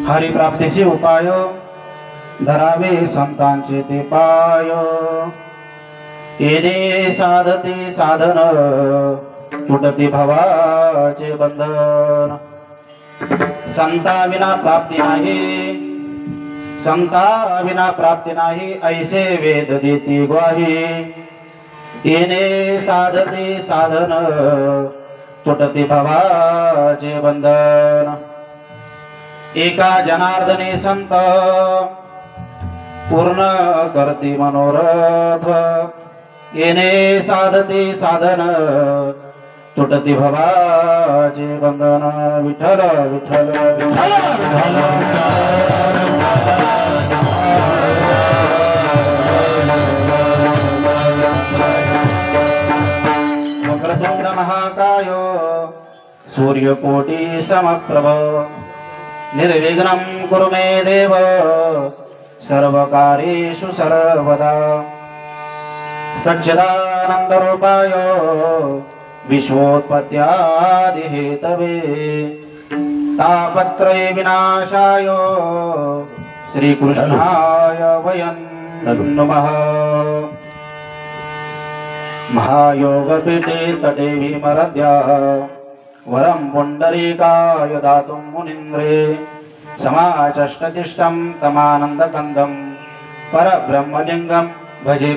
हरिप्राप्तीचे उपाय धरावे संतांचे ते पाय येणे साधते साधन तुटते भवाचे बंधन संता विना प्राप्ती नाही संता विना प्राप्ती नाही ऐसे वेद देती ग्वाही येणे साधते साधन तुटते भवाचे बंधन एका जनार्दने संत पूर्ण करते मनोरथ येणे साधते साधन तुटते भवाचे बंधन विठ्ठल विठ्ठल वक्रतुंड महाकाय सूर्यकोटि समप्रभ निर्विघ्नं कुरु मे देव सर्वकार्येषु सर्वदा सच्चिदानन्दरूपाय विश्वोत्पत्त्यादिहेतवे तापत्रय विनाशाय श्रीकृष्णाय वयं नमः। महायोगपीठे तटे विमरद्या वरं पुण्डरीकाय दातुं मुनीन्द्रे समाचष्टतिष्ठं तमानन्दकन्दं परब्रह्मलिङ्गं भजे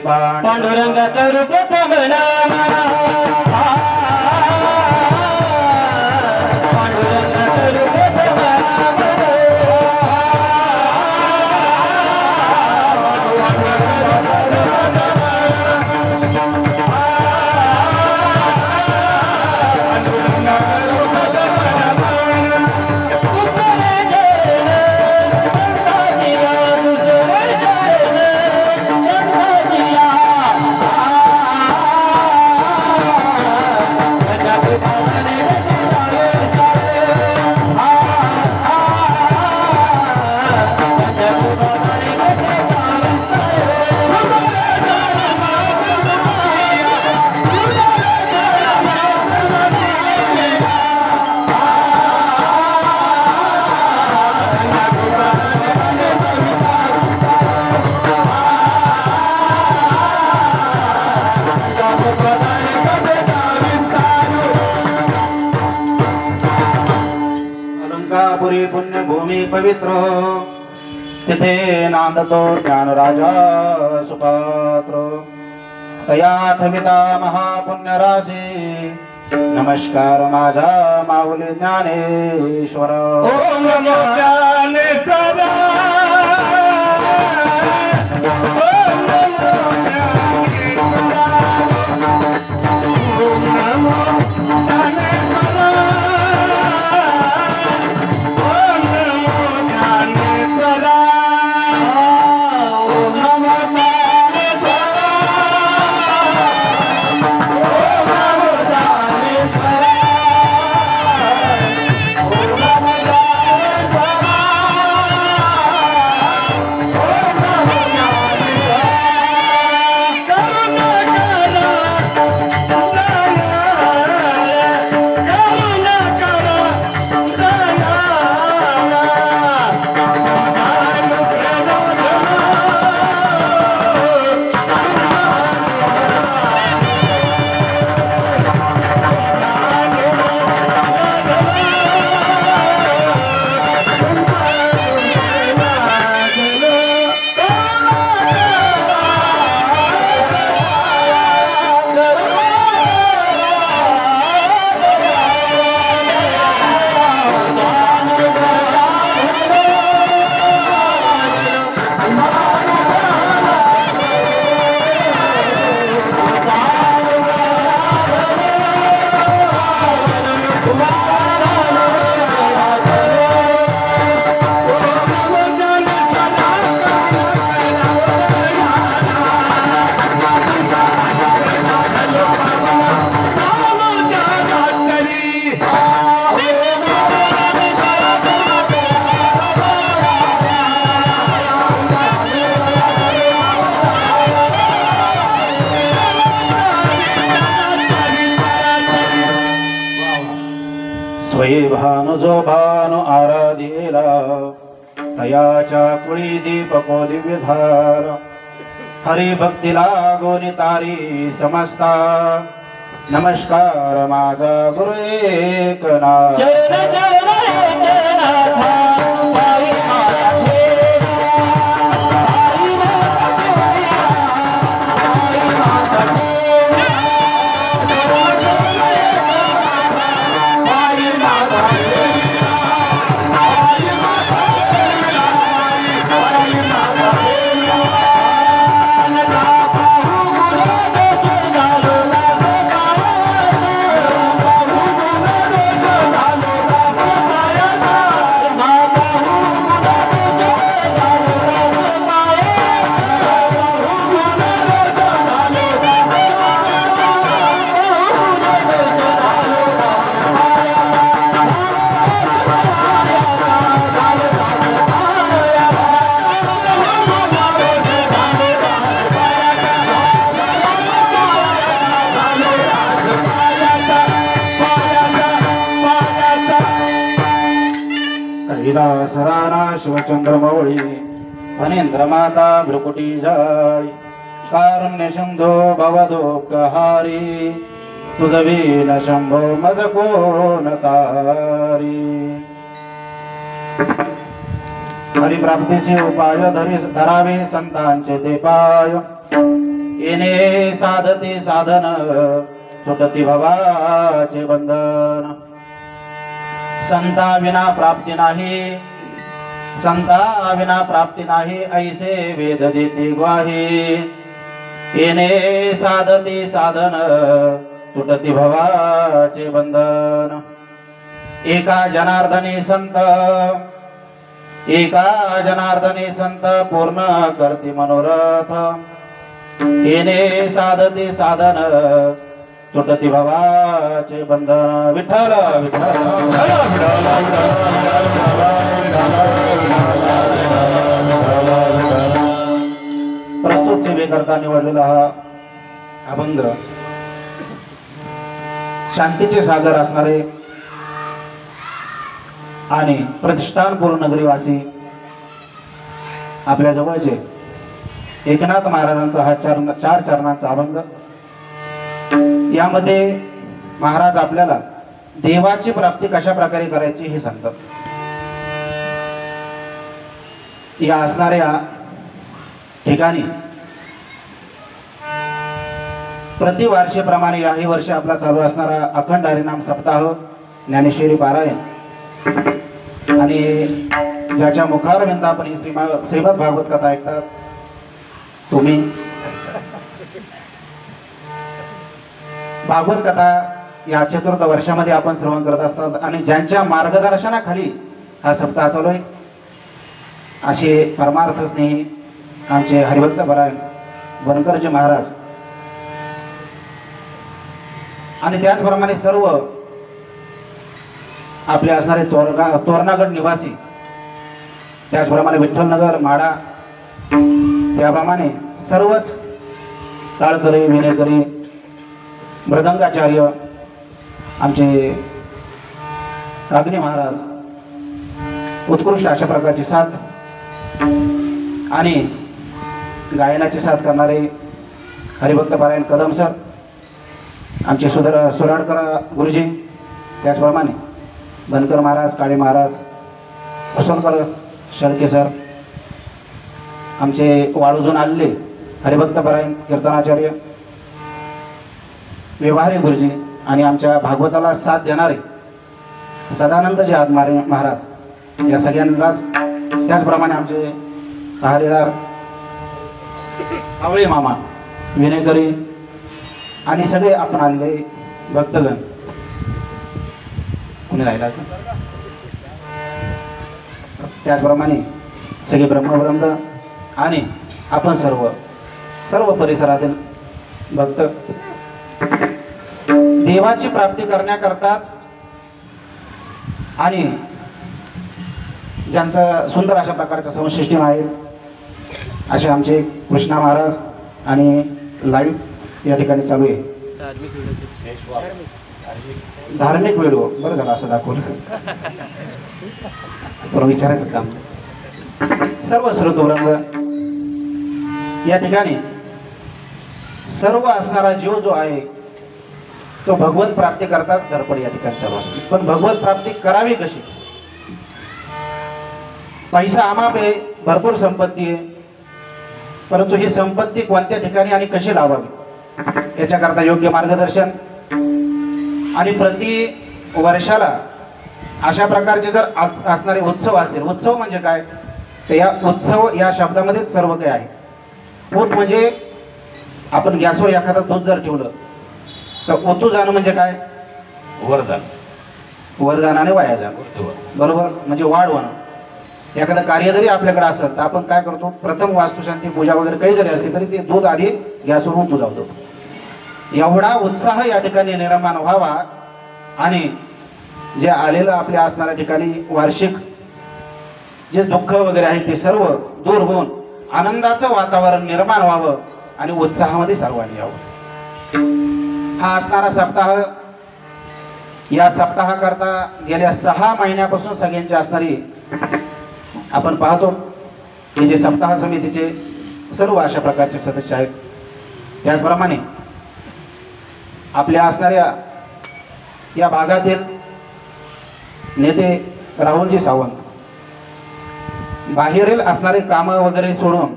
पुरी पुण्यभूमी पवित्र तिथे नांदतो ज्ञानराजा सुपात्र तया ठविता महापुण्यराशी नमस्कार माझा माऊली ज्ञानेश्वर ओम नमो ज्ञानेश्वरा ओम नमो ज्ञानेश्वरा ओम नमो ज्ञानेश्वरा ओम नमो ज्ञानेश्वरा ओम नमो ज्ञानेश्वरा ओम नमो ज्ञानेश्वरा स्वये भानु जो भानु आराधेला तयाच्या कुळी दीपको दिव्यधार हरिभक्तीला गोनी तारी समजता नमस्कार माझा गुरु एकनाथ शरण शरण एकनाथ पायी माझे कैलासराना शिवचंद्रमौळी फणेंद्र माता भ्रुकुटी जाळी कारुण्य सिंधो भवदुःखहारी तुझ वीन शंभो मज कोण तारी हरिप्राप्तीचे उपाय धरावे संतांचे ते पाय येणे साधते साधन सुटती भवाचे बंधन संता विना प्राप्ती नाही संता विना प्राप्ती नाही ऐसे वेद देते ग्वाही येणे साधती साधन तुटती भवाचे बंधन एका जनार्दनी संत पूर्ण करती मनोरथ येणे साधती साधन तुटती भवाचे बंधन विठ्ठल विठ्ठल प्रस्तुत सेवेकरता निवडलेला हा अभंग शांतीचे सागर असणारे आणि प्रतिष्ठानपूर नगरीवासी आपल्या जवळचे एकनाथ महाराजांचा हा चार चरणांचा अभंग. यामध्ये महाराज आपल्याला देवाची प्राप्ती कशा प्रकारे करायची हे सांगतात. या असणाऱ्या ठिकाणी प्रतिवर्षीप्रमाणे याही वर्षी आपला चालू असणारा अखंड हरिनाम सप्ताह ज्ञानेश्वरी पारायण आणि ज्याच्या मुखावर विंदा आपण ही श्रीमद भागवत कथा ऐकतात तुम्ही भागवत कथा या चतुर्थ वर्षामध्ये आपण श्रवण करत असतात आणि ज्यांच्या मार्गदर्शनाखाली हा सप्ताह चालू आहे असे परमार्थ स्नेही आमचे हरिभक्त परायण बनकरजी महाराज आणि त्याचप्रमाणे सर्व आपले असणारे तोरणागड निवासी, त्याचप्रमाणे विठ्ठलनगर माडा, त्याप्रमाणे सर्वच टाळकरी विनेकरी मृदंगाचार्य आमचे अग्नी महाराज, उत्कृष्ट अशा प्रकारची साथ आणि गायनाची साथ करणारे हरिभक्त पारायण कदम सर, आमचे सुराडकर गुरुजी, त्याचप्रमाणे बनकर महाराज, काळे महाराज, कुसलकर शेळके सर, आमचे वाळूजून आलेले हरिभक्त पारायण कीर्तनाचार्य व्यवहारी गुरुजी आणि आमच्या भागवताला साथ देणारे सदानंदजी आत्मारे महाराज या सगळ्यांनाच, त्याचप्रमाणे आमचे हरिदार आवळे मामा विनेकरी आणि सगळे आपण आलेले भक्तगण, कोणी राहिला त्याचप्रमाणे सगळे ब्रह्मवृंद आणि आपण सर्व परिसरातील भक्त देवाची प्राप्ती करण्याकरताच आणि ज्यांचा सुंदर अशा प्रकारचा संसिस्टीम आहे असे आमचे कृष्णा महाराज आणि लाईव्ह या ठिकाणी चालू आहे धार्मिक व्हिडिओ. बरं झालं असं दाखवलं, पण विचारायचं काम. सर्व श्रोतवृंद या ठिकाणी सर्व असणारा जीव जो आहे तो भगवत प्राप्ती करताच धडपड या ठिकाणी चालू असते. पण भगवत प्राप्ती करावी कशी? पैसा आमाप आहे, भरपूर संपत्ती आहे, परंतु ही संपत्ती कोणत्या ठिकाणी आणि कशी लावावी याच्याकरता योग्य मार्गदर्शन आणि प्रति वर्षाला अशा प्रकारचे जर असणारे उत्सव असतील. उत्सव म्हणजे काय? तर या उत्सव या शब्दामध्ये सर्व काही आहे. ऊत म्हणजे आपण गॅसवर एखादा दूध जर ठेवलं तर ओतू जाणं म्हणजे काय? वरदान आणि वाया जाणं, बरोबर, म्हणजे वाढ होणं. एखादं कार्य जरी आपल्याकडे असेल तर आपण काय करतो, प्रथम वास्तुशांती पूजा वगैरे काही जरी असली तरी ते दूध आधी गॅसवरून बुजावतो. एवढा उत्साह या ठिकाणी निर्माण व्हावा आणि जे आलेलं आपल्या असणाऱ्या ठिकाणी वार्षिक जे दुःख वगैरे आहे ते सर्व दूर होऊन आनंदाचं वातावरण निर्माण व्हावं आणि उत्साहामध्ये सर्वांनी यावं. हा असणारा सप्ताह, या सप्ताहाकरता गेल्या 6 महिन्यापासून सगळ्यांची असणारी आपण पाहतो की जे सप्ताह समितीचे सर्व अशा प्रकारचे सदस्य आहेत. त्याचप्रमाणे आपल्या असणाऱ्या या भागातील नेते राहुलजी सावंत बाहेरील असणारे कामं वगैरे सोडून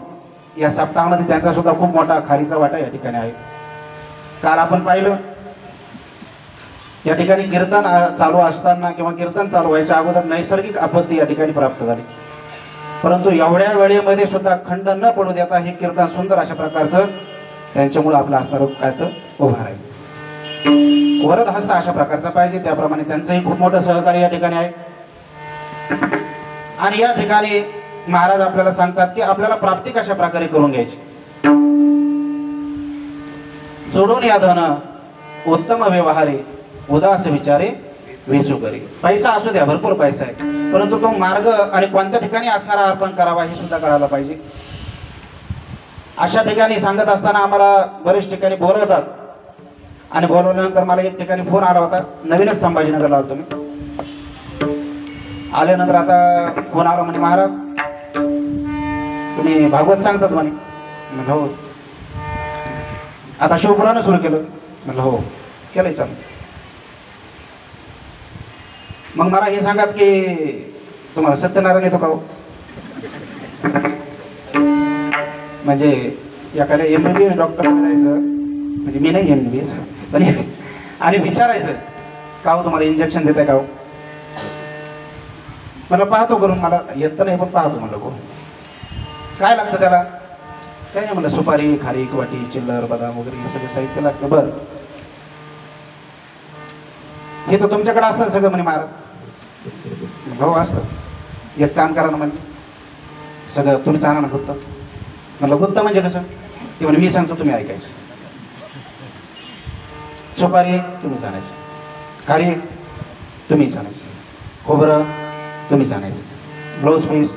या सप्ताहामध्ये त्यांचा सुद्धा खूप मोठा खारीचा वाटा या ठिकाणी आहे. काल आपण पाहिलं या ठिकाणी कीर्तन चालू असताना किंवा कीर्तन चालू व्हायच्या अगोदर नैसर्गिक आपत्ती या ठिकाणी प्राप्त झाली, परंतु एवढ्या वेळेमध्ये सुद्धा खंड न पडू देता हे कीर्तन सुंदर अशा प्रकारचं त्यांच्यामुळे आपलं असणारं काय तर उभा राहील. वरद हस्त अशा प्रकारचा पाहिजे, त्याप्रमाणे त्यांचंही खूप मोठं सहकार्य या ठिकाणी आहे. आणि या ठिकाणी महाराज आपल्याला सांगतात की आपल्याला प्राप्ती कशा प्रकारे करून घ्यायची. जोडून या धन उत्तम व्यवहारे उदास विचारे वेचू करी. पैसा असू द्या, भरपूर पैसा आहे, परंतु तो मार्ग आणि कोणत्या ठिकाणी असणारा आपण करावा हे सुद्धा कळायला पाहिजे. अशा ठिकाणी सांगत असताना आम्हाला बरेच ठिकाणी बोलवतात आणि बोलवल्यानंतर मला एक ठिकाणी फोन आला होता. नवीनच संभाजीनगरला आलो तुम्ही. आल्यानंतर आता फोन आला म्हणे, महाराज तुम्ही भागवत सांगतात म्हणे. म्हणलं हो. आता शिवपुराण सुरू केलं. म्हणलं हो, केलंय, चालू. मग मला हे सांगत की तुम्हाला सत्यनारायण येतो का हो? म्हणजे एखाद्या MBBS डॉक्टर जायचं, म्हणजे मी नाही MBBS, पण आणि विचारायचं का हो तुम्हाला इंजेक्शन देताय का हो? मला पाहतो करून, मला येत नाही पण पाहतो म्हणलं हो. काय लागतं त्याला? काय नाही म्हणलं, सुपारी, खारीक, वाटी, चिल्लर, बदाम वगैरे हे सगळं साहित्य लागतं. बरं, हे तर तुमच्याकडे असतं सगळं म्हणे महाराज. हो असतं. एक काम करा ना म्हणजे सगळं तुम्हीच आणा ना गुत्त. म्हणलं गुत्त म्हणजे कसं? ते म्हणे मी सांगतो तुम्ही ऐकायचं. सुपारी तुम्हीच आणायची, खारीक तुम्हीच आणायची, खोबरं तुम्हीच आणायचं, ब्लाऊज पीस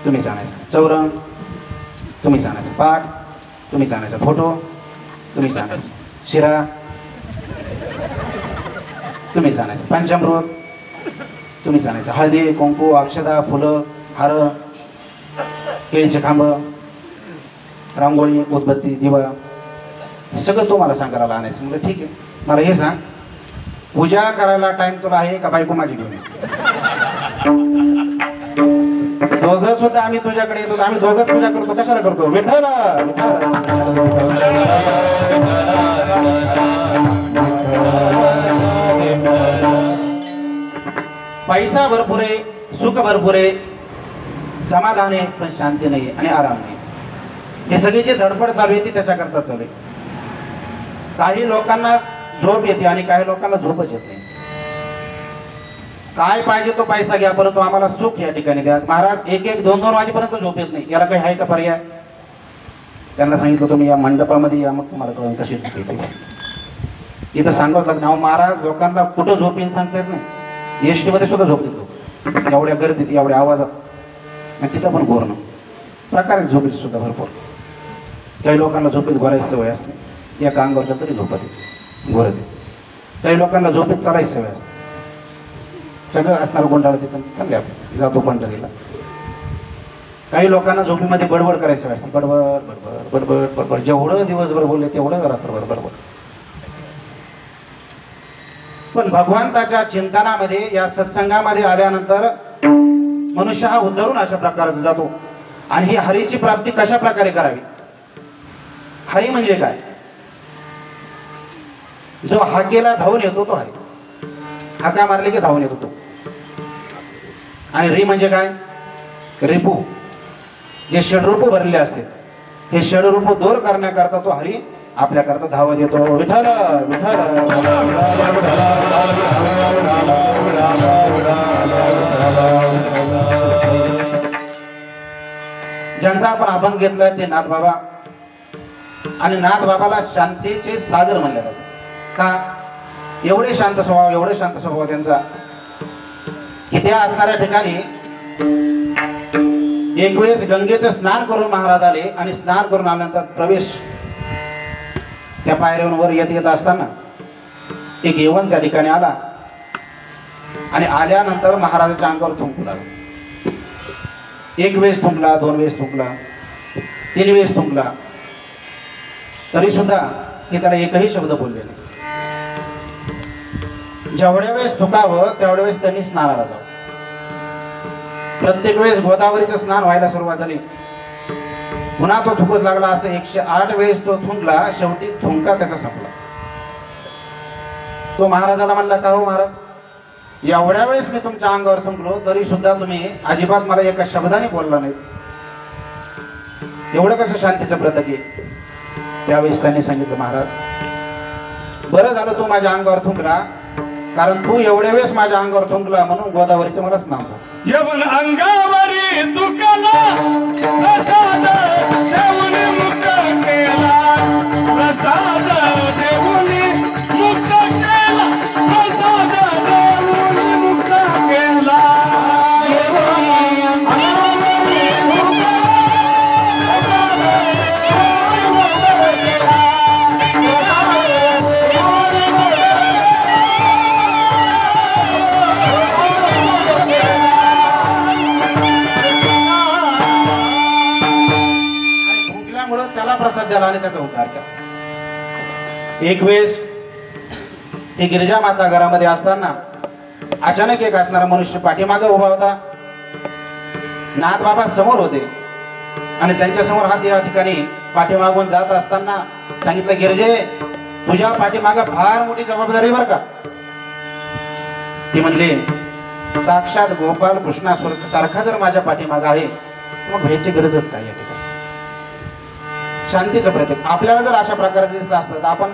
तुम्हीच आणायचं, चौरंग तुम्हीच आणायचं, पाट तुम्हीच आणायचा, फोटो तुम्हीच आणायचं, शिरा तुम्हीच आणायचं, पंचामृत तुम्हीच आणायचं, हळदी, कुंकू, अक्षदा, फुलं, हार, केळीचे खांब, रांगोळी, उदबत्ती, दिवा सगळं तो मला सांगायला आणायचं. म्हणजे ठीक आहे, मला हे सांग, पूजा करायला टाइम तुला आहे का बायको माझी घेऊन? दोघं सुद्धा आम्ही तुझ्याकडे येतो, आम्ही दोघं पूजा करतो. कशाला करतो? विठ्ठल पैसा भरपूर आहे, सुख भरपूर आहे, समाधान आहे, पण शांती नाही आणि आराम नाही. हे सगळी जी धडपड चालू आहे ती त्याच्याकरता चालू आहे. काही लोकांना झोप येते आणि काही लोकांना झोपच येत नाही. काय पाहिजे तो पैसा घ्या, परंतु आम्हाला सुख या ठिकाणी द्या. महाराज 1-2 वाजेपर्यंत झोप येत नाही. याला काही आहे का पर्याय? त्यांना सांगितलं तुम्ही या मंडपामध्ये या, मग तुम्हाला कळून कशी झोप येते. इथं सांगावं लागलं अहो महाराज, लोकांना कुठं झोप येईल सांगता येत नाही. SD मध्ये सुद्धा झोप येतो, एवढ्या गर्दीत एवढ्या आवाजात, आणि तिथं पण घोरणं प्रकारे झोपेची सुद्धा भरपूर. काही लोकांना झोपेत घोरायची सवय असते, एका अंगावरच्या तरी झोपत येते घोरत. काही लोकांना झोपेत चालायची सवय असते. सगळं असणार गोंडाळ तिथं चांगले आपण जातो पंढरीला. काही लोकांना झोपीमध्ये बडबड करायची सवय असते, बडबड बडबड बडबड बडबड. जेवढं दिवसभर बोलले तेवढं रात्रभर बडबड. पण भगवंताच्या चिंतनामध्ये या सत्संगामध्ये आल्यानंतर मनुष्य हा उद्धरून अशा प्रकारचा जातो. आणि ही हरीची प्राप्ती कशा प्रकारे करावी? हरी म्हणजे काय? जो हाकेला धावून येतो तो हरी. हाका मारले की धावून येतो तो. आणि री म्हणजे काय? रिपू, जे षडरूप भरलेले असते, हे षडरूप दूर करण्याकरता तो हरी आपल्याकरता धावत येतो. विठ्ठल विठ्ठल. ज्यांचा आपण अभंग घेतलाय ते नाथ बाबा, आणि नाथ बाबाला शांतीचे सागर म्हणले जाते. का? एवढे शांत स्वभाव, एवढे शांत स्वभाव त्यांचा की त्या असणाऱ्या ठिकाणी एक वेळेस गंगेचं स्नान करून महाराज आले. आणि स्नान करून आल्यानंतर प्रवेश त्या पायऱ्यांवर येत असताना एक यवन त्या ठिकाणी आला. आणि आल्यानंतर महाराजाच्या अंगावर थुंकू लागला. एक वेळेस थुंकला, 2 वेळेस थुंकला, 3 वेळेस थुंकला, तरी सुद्धा हे त्याला एकही शब्द बोलले नाही. जेवढ्या वेळेस थुकावं तेवढ्या वेळेस त्यांनी स्नानाला जावं. प्रत्येक वेळेस गोदावरीचं स्नान व्हायला सुरुवात झाली. पुन्हा तो थुकत लागला. असं 108 वेळेस तो थुंकला. शेवटी थुंका त्याचा संपला. तो महाराजाला म्हणला का हो महाराज, एवढ्या वेळेस मी तुमच्या अंगावर थुंकलो तरी सुद्धा तुम्ही अजिबात मला एका शब्दाने बोलला नाही. एवढं कसं शांतीचं प्रतीक आहे? त्यावेळेस त्यांनी सांगितलं महाराज, बरं झालं तू माझ्या अंगावर थुंकला, कारण तू एवढ्या वेळेस माझ्या अंगावर थुंकला म्हणून गोदावरीचं मला स्नान झालं. यवन अंगावरी दुखला, प्रसाद देऊनी मुक्त केला, प्रसाद देऊनी मुक्त केला, प्रसाद देऊनी मुक्त केला. प्रसाद द्याला आणि त्याचा उद्धार केला. एक वेळेस ही गिरिजा माता घरामध्ये असताना अचानक एक असणारा मनुष्य पाठीमागे उभा होता. नाथ बाबा समोर होते. आणि त्यांच्यासमोर हात या ठिकाणी पाठीमागून जात असताना सांगितलं, गिरजे तुझ्या पाठीमागं फार मोठी जबाबदारी बरं का. ती म्हणले, साक्षात गोपाल कृष्णा सारखा जर माझ्या पाठीमागं आहे मग भयाची गरजच काय या ठिकाणी. शांतीचं प्रतीक आपल्याला जर अशा प्रकारे दिसलं असतं तर आपण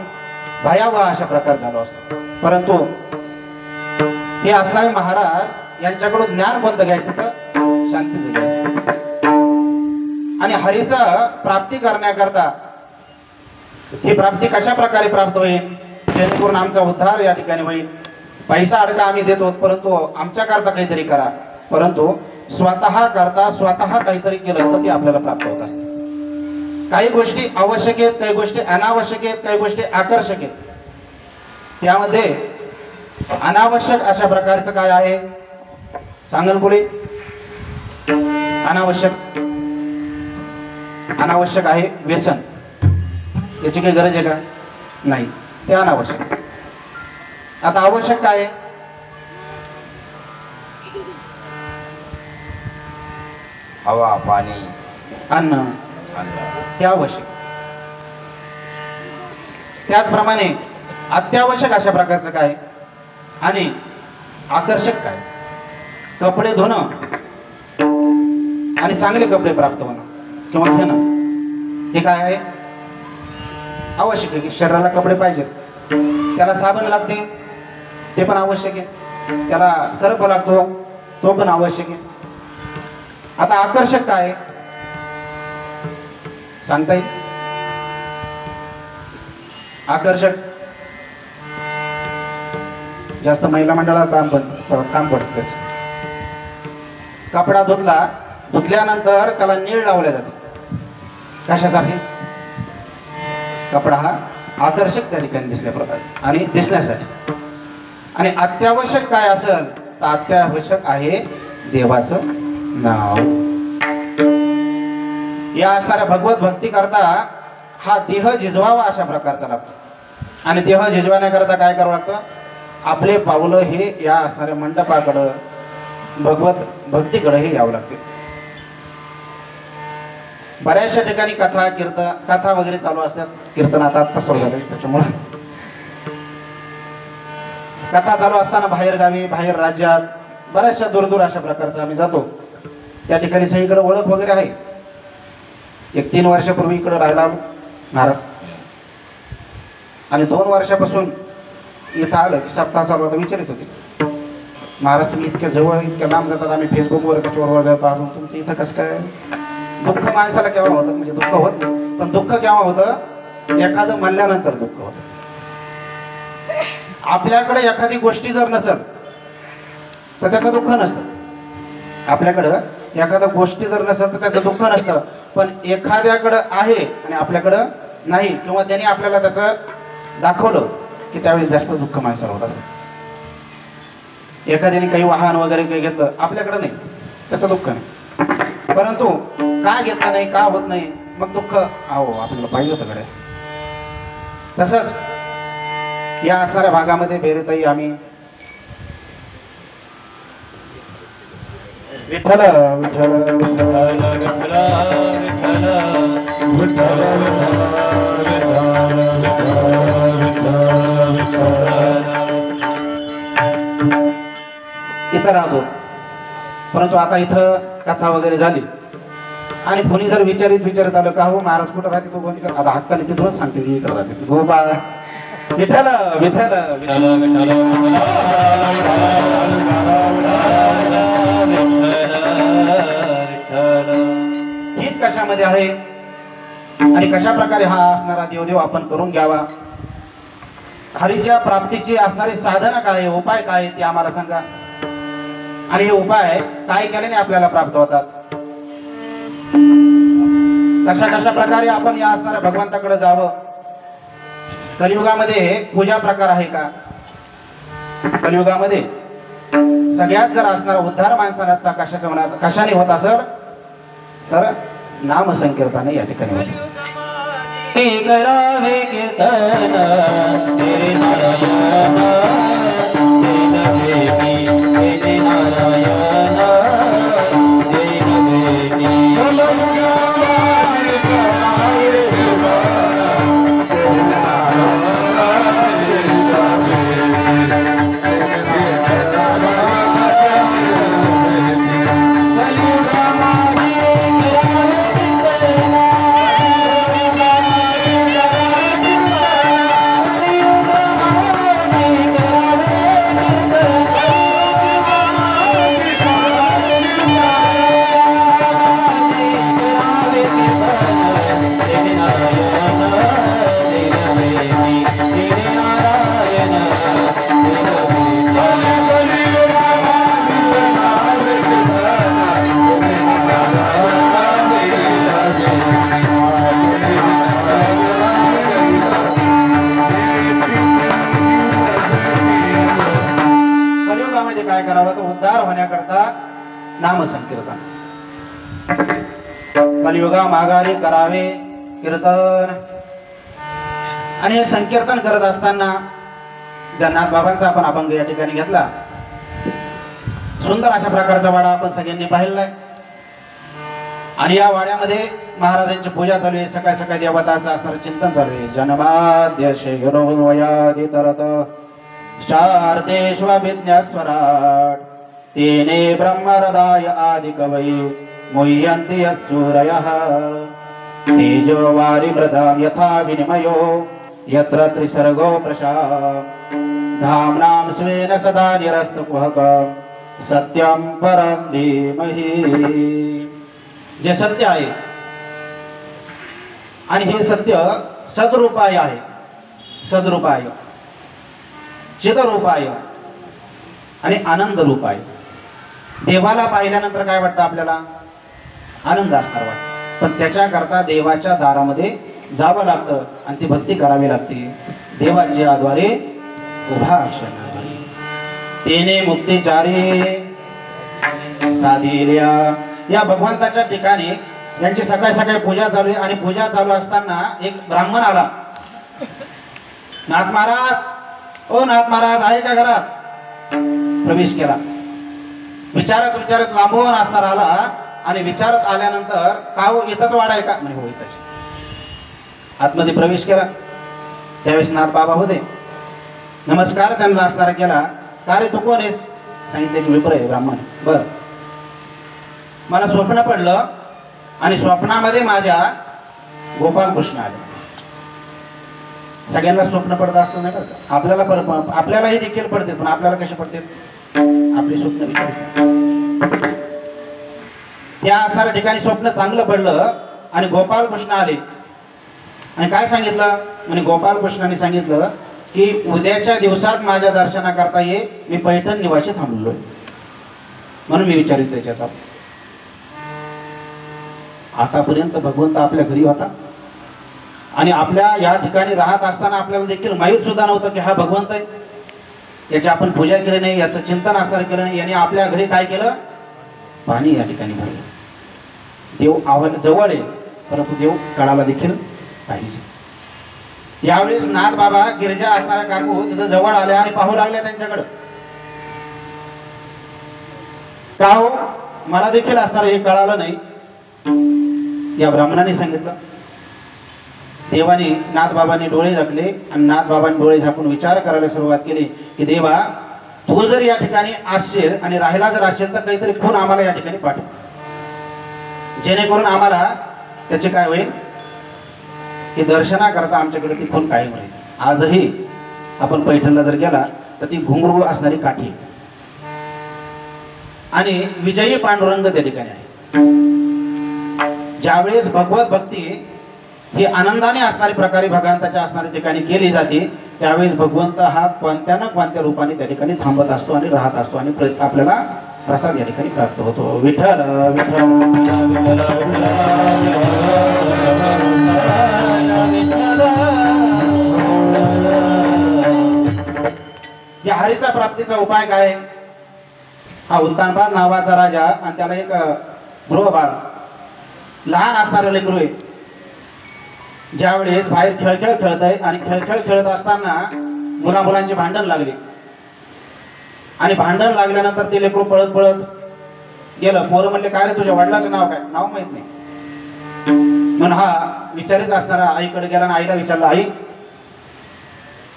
भयावह अशा प्रकारे झालो असतो. परंतु हे असणारे महाराज यांच्याकडून ज्ञान कोणतं घ्यायचं तर शांतीचं घ्यायचं. आणि हरीचं प्राप्ती करण्याकरता ही प्राप्ती कशा प्रकारे प्राप्त होईल, जेणेकरून आमचा उद्धार या ठिकाणी होईल. पैसा अडका आम्ही देतो, परंतु आमच्या करता काहीतरी करा. परंतु स्वतः करता स्वतः काहीतरी केलं तर ते आपल्याला प्राप्त होत असते. काही गोष्टी आवश्यक आहेत, काही गोष्टी अनावश्यक आहेत, काही गोष्टी आकर्षक आहेत. त्यामध्ये अनावश्यक अशा प्रकारचं काय आहे सांगल कोणी. अनावश्यक आहे व्यसन. याची काही गरज आहे का नाही, ते अनावश्यक. आता आवश्यक काय आहे, हवा पाणी अन्न, हे आवश्यक. त्याचप्रमाणे अत्यावश्यक अशा प्रकारचं काय आणि आकर्षक काय. कपडे धुणं आणि चांगले कपडे प्राप्त होणं किंवा घेणं हे काय आहे आवश्यक आहे. की शरीराला कपडे पाहिजेत, त्याला साबण लागते ते पण आवश्यक आहे, त्याला सर्फ लागतो तो पण आवश्यक आहे. आता आकर्षक काय सांगता येईल. आकर्षक जास्त महिला मंडळाला काम पडत. कपडा धुतल्यानंतर त्याला नीळ लावल्या जाते. कशासाठी, कपडा हा आकर्षक त्या ठिकाणी दिसल्या प्रकारे आणि दिसण्यासाठी. आणि अत्यावश्यक काय असेल तर अत्यावश्यक आहे देवाचं नाव. या असणाऱ्या भगवत भक्ती करता हा देह झिजवावा अशा प्रकारचा लागतो. आणि देह झिजवण्याकरता काय करावं लागतं, आपले पावलं हे या असणाऱ्या मंडपाकडं भगवत भक्तीकडे हे यावं लागते. बऱ्याचशा ठिकाणी कथा वगैरे चालू असतात. कीर्तन आता सुरू झाले, त्याच्यामुळे कथा चालू असताना बाहेर गावी बाहेर राज्यात बऱ्याचशा दूर अशा प्रकारचा आम्ही जातो. त्या ठिकाणी सगळीकडे ओळख वगैरे आहे. एक 3 वर्षापूर्वी इकडे राहिला महाराज आणि 2 वर्षापासून इथं आलं की सप्ताह चालू होता. विचारित होते, महाराज तुम्ही इतक्या जवळ इतक्या लांब जातात, आम्ही फेसबुकवर कशावर जातो अजून तुमचं इथं कसं काय. दुःख माणसाला केव्हा होतं, म्हणजे दुःख होत नाही पण दुःख केव्हा होतं, एखादं म्हणल्यानंतर दुःख होतं. आपल्याकडे एखादी गोष्टी जर नसेल तर त्याचं दुःख नसतं. आपल्याकडं एखाद्या गोष्टी जर नसेल तर त्याचं दुःख नसतं. पण एखाद्याकडं आहे आणि आपल्याकडं नाही, किंवा त्याने आपल्याला त्याचं दाखवलं की त्यावेळेस जास्त दुःख माणसाला होत असतं. एखाद्याने काही वाहन वगैरे काही घेतलं, आपल्याकडं नाही, त्याचं दुःख नाही. परंतु का घेतलं नाही, का होत नाही, मग दुःख आपल्याला पाहिजे होतं कडे. तसंच या असणाऱ्या भागामध्ये बेरेताई आम्ही विठ्ठल विठ्ठल इथं राहतो. परंतु आता इथं कथा वगैरे झाली आणि कोणी जर विचारित आलं का हो महाराज कुठं राहते, तो कोणी आता हक्काने तिथूनच सांगते की इकडं राहते. गोपाळ विठ्ठल विठ्ठल गीत कशामध्ये आहे आणि कशा प्रकारे हा असणारा देवदेव आपण करून घ्यावा. हरीच्या प्राप्तीची असणारी साधनं काय, उपाय काय ते आम्हाला सांगा. आणि हे उपाय काय केल्याने आपल्याला प्राप्त होतात, कशा प्रकारे आपण या असणाऱ्या भगवंताकडे जावं. कलियुगामध्ये पूजा प्रकार आहे का, कलियुगामध्ये सगळ्यात जर असणारा उद्धार माणसाचा कशाने होत असेल तर नाम संकीर्तन या ठिकाणी होते. करावे कीर्तन तेरे नारायण तेरे नारायण तेरे जीवनामध्ये काय करावं तर उद्धार होण्याकरता नामसंकीर्तन. कलियुगा माघारी करावे कीर्तन. आणि हे संकीर्तन करत असताना जगन्नाथ बाबांचा आपण अभंग या ठिकाणी घेतला. सुंदर अशा प्रकारचा वाडा आपण सगळ्यांनी पाहिलाय. आणि या वाड्यामध्ये महाराजांची पूजा चालू आहे. सकाळी सकाळी देवताचं असणारं चिंतन चालू आहे. जन्माद्य शैरोवयादितरत शार्देष्वभिज्ञस्वराट तेने ब्रह्महृदाय आदिकवये मुह्यन्ति यत्सूरयः तेजो वारिमृदां यथा विनिमयो यत्र त्रिसर्गो प्रशांत धाम्नां स्वेन सदा निरस्तकुहकं सत्यं परं धीमहि. जे सत्य आहे आणि हे सत्य सद्रूपाय आहे. सद्रूपाय, चिदरूपाय आणि आनंद रूपाय. देवाला पाहिल्यानंतर काय वाटतं आपल्याला? आनंद असणार वाटतं. पण त्याच्याकरता देवाच्या दारामध्ये जावं लागतं आणि ती भक्ती करावी लागते. देवाच्या याद्वारे उभा अक्षर तेने मुक्तिचारी साधिल्या. या भगवंताच्या ठिकाणी यांची सकाळी सकाळी पूजा चालू आहे. आणि पूजा चालू असताना एक ब्राह्मण आला. नाथ महाराज, ओ नाथ महाराज आहे का घरात? प्रवेश केला. विचारत विचारत लांबून असणार आला. आणि विचारत आल्यानंतर का हो इथंच वाडा आहे का? नाही, हो इथंच. आतमध्ये प्रवेश केला. त्यावेळेस नाथ बाबा होते. नमस्कार त्यांना असणारा केला. का रे तू कोण आहेस? सांगितले की विप्र आहे, ब्राह्मण. बर, मला स्वप्न पडलं आणि स्वप्नामध्ये माझ्या गोपाल कृष्ण आले. सगळ्यांना स्वप्न पडतं असं नाही करत. आपल्यालाही देखील पडते. पण आपल्याला कसे पडते? आपली स्वप्न विचार. त्या असणाऱ्या ठिकाणी स्वप्न चांगलं पडलं आणि गोपाल कृष्ण आले. आणि काय सांगितलं? म्हणजे गोपाल कृष्णाने सांगितलं की उद्याच्या दिवसात माझ्या दर्शनाकरता ये, मी पैठण निवासी थांबलोय. म्हणून मी विचारित त्याच्यात आतापर्यंत भगवंत आपल्या घरी होता आणि आपल्या या ठिकाणी राहत असताना आपल्याला देखील माहीत सुद्धा नव्हतं की हा भगवंत आहे. याची आपण पूजा केली नाही, याचं चिंतन असणार केलं नाही. याने आपल्या घरी काय केलं? पाणी या ठिकाणी भरलं. देव आवाज जवळ आहे, परंतु देव कळाला देखील पाहिजे. यावेळेस नाथ बाबा गिरिजा असणाऱ्या काकू तिथं जवळ आल्या आणि पाहू लागल्या त्यांच्याकडं. का हो, मला देखील असणार हे कळालं नाही. या ब्राह्मणाने सांगितलं. देवाने नाथ बाबांनी डोळे झाकले आणि नाथ बाबांनी डोळे झाकून विचार करायला सुरुवात केली की देवा, तू जर या ठिकाणी असशील आणि राहिला जर असेल तर काहीतरी खून आम्हाला या ठिकाणी पाठव, जेणेकरून आम्हाला त्याचे काय होईल की दर्शनाकरता आमच्याकडे ती खून कायम राहील. आजही आपण पैठणला जर गेला तर ती घुंगरू असणारी काठी आणि विजयी पांडुरंग त्या ठिकाणी आहे. ज्यावेळेस भगवत भक्ती ही आनंदाने असणारी प्रकारे भगवंताच्या असणाऱ्या ठिकाणी केली जाते, त्यावेळेस भगवंत हा कोणत्या ना कोणत्या रूपाने त्या ठिकाणी थांबत असतो आणि राहत असतो आणि आपल्याला प्रसाद या ठिकाणी प्राप्त होतो. विठ्ठल या हरीचा प्राप्तीचा उपाय काय? हा उत्तानपाद नावाचा राजा आणि त्याला एक गृहबाळ लहान असणारं लेकरू आहे. ज्यावेळेस बाहेर खेळ खेळत आहे आणि खेळ खेळत असताना मुलांची भांडण लागली आणि भांडण लागल्यानंतर ते लेकरू पळत पळत गेलं. पोरं म्हणले काय रे तुझ्या वडिलाचं नाव काय? नाव माहित नाही. म्हणून हा विचारित असणारा आईकडे गेला आणि आईला विचारलं, आई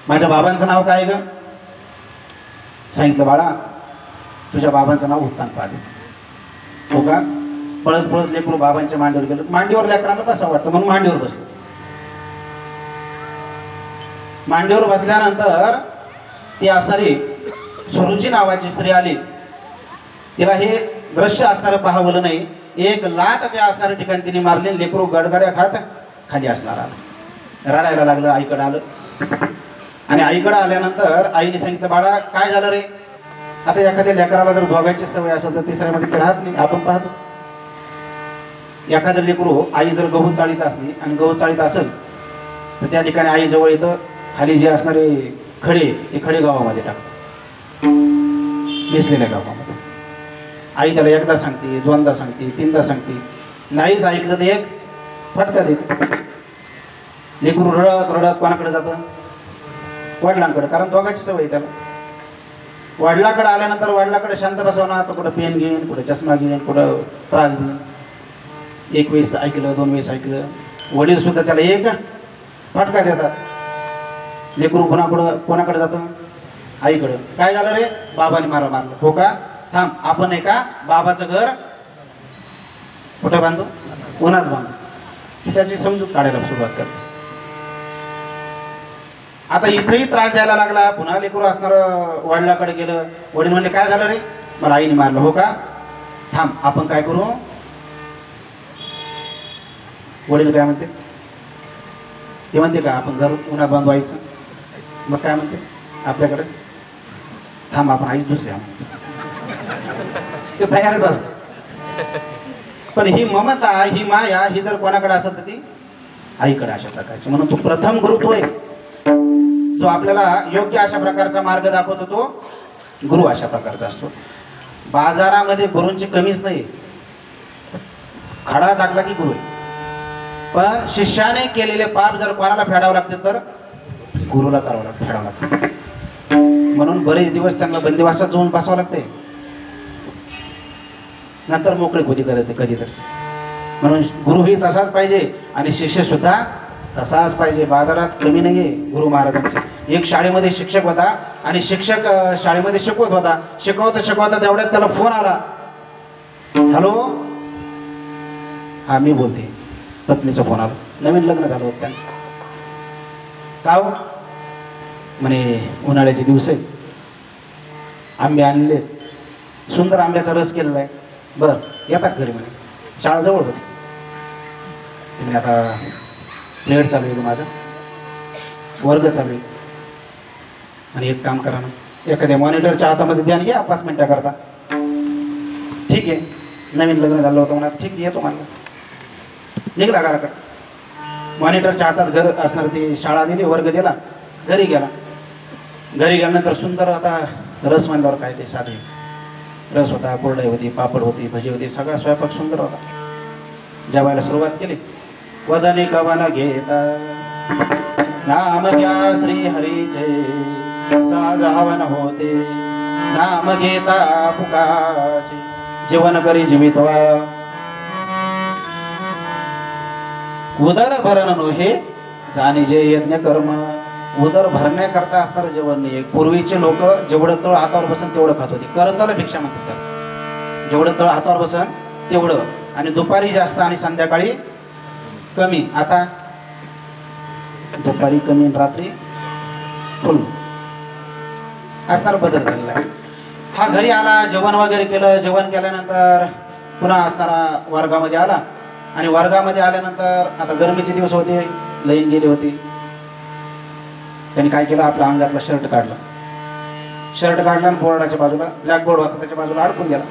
माझ्या बाबांचं नाव काय ग? सांगितलं, बाळा तुझ्या बाबांचं नाव उत्तानपाद. हो का? पळत पळत लेकरू बाबांच्या मांडीवर गेलं. मांडीवर लेकरांना कसं वाटतं म्हणून मांडीवर बसलं. मांडीवर बसल्यानंतर ती असणारी सुरुची नावाची स्त्री आली. तिला हे दृश्य असणारं पाहावलं नाही. एक लाट त्या असणाऱ्या ठिकाणी तिने मारली. लेकरू गडगड्या खात खाली असणार आलं, रडायला लागलं. आईकडे आलं आणि आईकडे आल्यानंतर आईने सांगितलं, बाळा काय झालं रे? आता एखाद्या लेकराला जर भोगायची सवय असेल तर तिसऱ्यामध्ये ते राहत नाही. आपण पाहतो एखादं लेकरू आई जर गहू चाळीत असली आणि गहू चाळीत असेल तर त्या ठिकाणी आई जवळ येतं, खाली जे असणारे खडे ते खडे गावामध्ये टाकतात. मिसलेल्या गावामध्ये. आई त्याला एकदा सांगते, दोनदा सांगते, तीनदा सांगते, नाहीच ऐकलं तर एक फटका देते. लेकरू रडत रडत कोणाकडे जातं? वडिलांकडे, कारण दोघांची सवय त्याला. वडिलाकडे आल्यानंतर वडिलाकडे शांत बसवणार, तर कुठं पेन घेईन, कुठं चष्मा घेईन, कुठं त्रास देईन. एक वेळेस ऐकलं, दोन वेळेस ऐकलं, वडील सुद्धा त्याला एक फटका देतात. लेकरू कोणाकडे जातं? आईकडं. काय झालं रे? बाबाने मारलं. हो का? थांब, आपण आहे का बाबाचं घर कुठं बांधू? उन्हात बांधू. त्याची समजूत काढायला सुरुवात करते. आता इथेही त्रास द्यायला लागला. पुन्हा लेकरू असणार वडिलाकडे गेलं. वडील म्हणले काय झालं रे? मला आईने मारलं. हो का? थांब, आपण काय करू? वडील काय म्हणते? ते म्हणते का आपण घर उन्हात बांधवायचं? मग काय म्हणते आपल्याकडे? थांब, आपण आईच दुसऱ्या. ते तयारच असत. पण ही ममता, ही माया, ही जर कोणाकडे असेल तर ती आईकडे अशा प्रकारची. म्हणून तो प्रथम गुरु आहे, जो आपल्याला योग्य अशा प्रकारचा मार्ग दाखवतो. तो गुरु अशा प्रकारचा असतो. बाजारामध्ये गुरूंची कमीच नाही. खडा टाकला की गुरु आहे. पण शिष्याने केलेले पाप जर कोणाला फेडावं लागते तर गुरुला फेडावं लागतं. म्हणून बरेच दिवस त्यांना बंदिवासात जाऊन बसावं लागते, नंतर मोकळे होती करते कधीतरी. म्हणून गुरुही तसाच पाहिजे आणि शिष्य सुद्धा तसाच पाहिजे. बाजारात कमी नाहीये गुरु महाराजांचे. एक शाळेमध्ये शिक्षक होता आणि शिक्षक शाळेमध्ये शिकवत होता. शिकवता तेवढ्यात त्याला फोन आला. हॅलो, हा मी बोलते. पत्नीचा फोन आला. नवीन लग्न झालं होतं त्यांचं. का हो? म्हणे उन्हाळ्याचे दिवस आहेत, आंबे आणले, सुंदर आंब्याचा रस केलेला आहे. बरं, येतात घरी. म्हणे शाळा जवळ होती. म्हणे आता प्लेट चालू आहे माझा, वर्ग चालू आहे, आणि एक काम करा ना, एखाद्या मॉनिटरच्या हातामध्ये ध्यान घ्या 5 मिनिटाकरता. ठीक आहे, नवीन लग्न झालं होतं म्हणा. ठीक आहे, येतो म्हणलं. निघला घराकडे. मॉनिटरच्या हातात घर असणार ती शाळा दिली, वर्ग दिला, घरी गेला. घरी गेल्यानंतर सुंदर आता रस म्हणल्यावर काय ते साधे रस होता, कोरडाई होती, पापड होती, भजी होती, सगळा स्वयंपाक सुंदर होता. जेवायला सुरुवात केली. वदनी कवन घेता नाम घ्या श्री हरीचे, साज हवन होते नाम घेता पुकाचे, जीवन करी जीवितवा उदर भरण नोहे जाणे जे यज्ञ कर्म. उदर भरण्याकरता असणारं जेवण नाही. पूर्वीचे लोक जेवढं तळ हातावर बसन तेवढं खात होते. करताला भिक्षा म्हणतात त्याला. जेवढं तळ हातावर बसन तेवढं, आणि दुपारी जास्त आणि संध्याकाळी कमी. आता दुपारी कमी, रात्री फुल असणार बदल झालेला आहे. हा घरी आला, जेवण वगैरे केलं. जेवण केल्यानंतर पुन्हा असणारा वर्गामध्ये आला, आणि वर्गामध्ये आल्यानंतर आता गरमीचे दिवस होते, लाईन गेली होती. त्यांनी काय केलं, आपल्या अंगातला शर्ट काढला. आणि बोर्डाच्या बाजूला ब्लॅकबोर्ड होता, त्याच्या बाजूला अडकून गेला.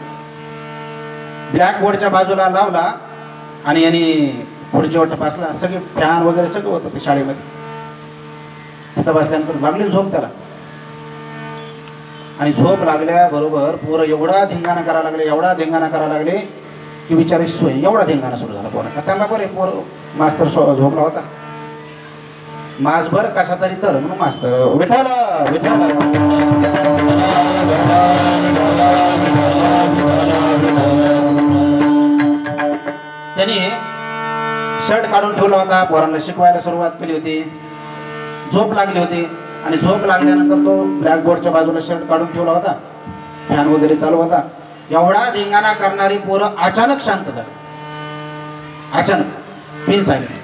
ब्लॅकबोर्डच्या बाजूला लावला आणि यांनी पुढच्या वाट बसला. सगळे फॅन वगैरे सगळं होतं ते शाळेमध्ये. तिथं बसल्यानंतर लागली झोप त्याला. आणि झोप लागल्याबरोबर पोरं एवढा धिंगाणा करायला लागले की विचारायची सोय. एवढा धिंगाणा सुरू झाला पोराचा. त्यांना बरे पोर मास्तर झोपला होता. मासभर कसा तरी तर म्हणून मास्तर विठाला विठाला त्यांनी शर्ट काढून ठेवला होता. पोरांना शिकवायला सुरुवात केली होती. झोप लागली होती, आणि झोप लागल्यानंतर तो ब्लॅकबोर्डच्या बाजूला शर्ट काढून ठेवला होता. फॅन वगैरे चालू होता. एवढा धिंगाणा करणारी पोरं अचानक शांत झाली. अचानक पिन सायलेंट.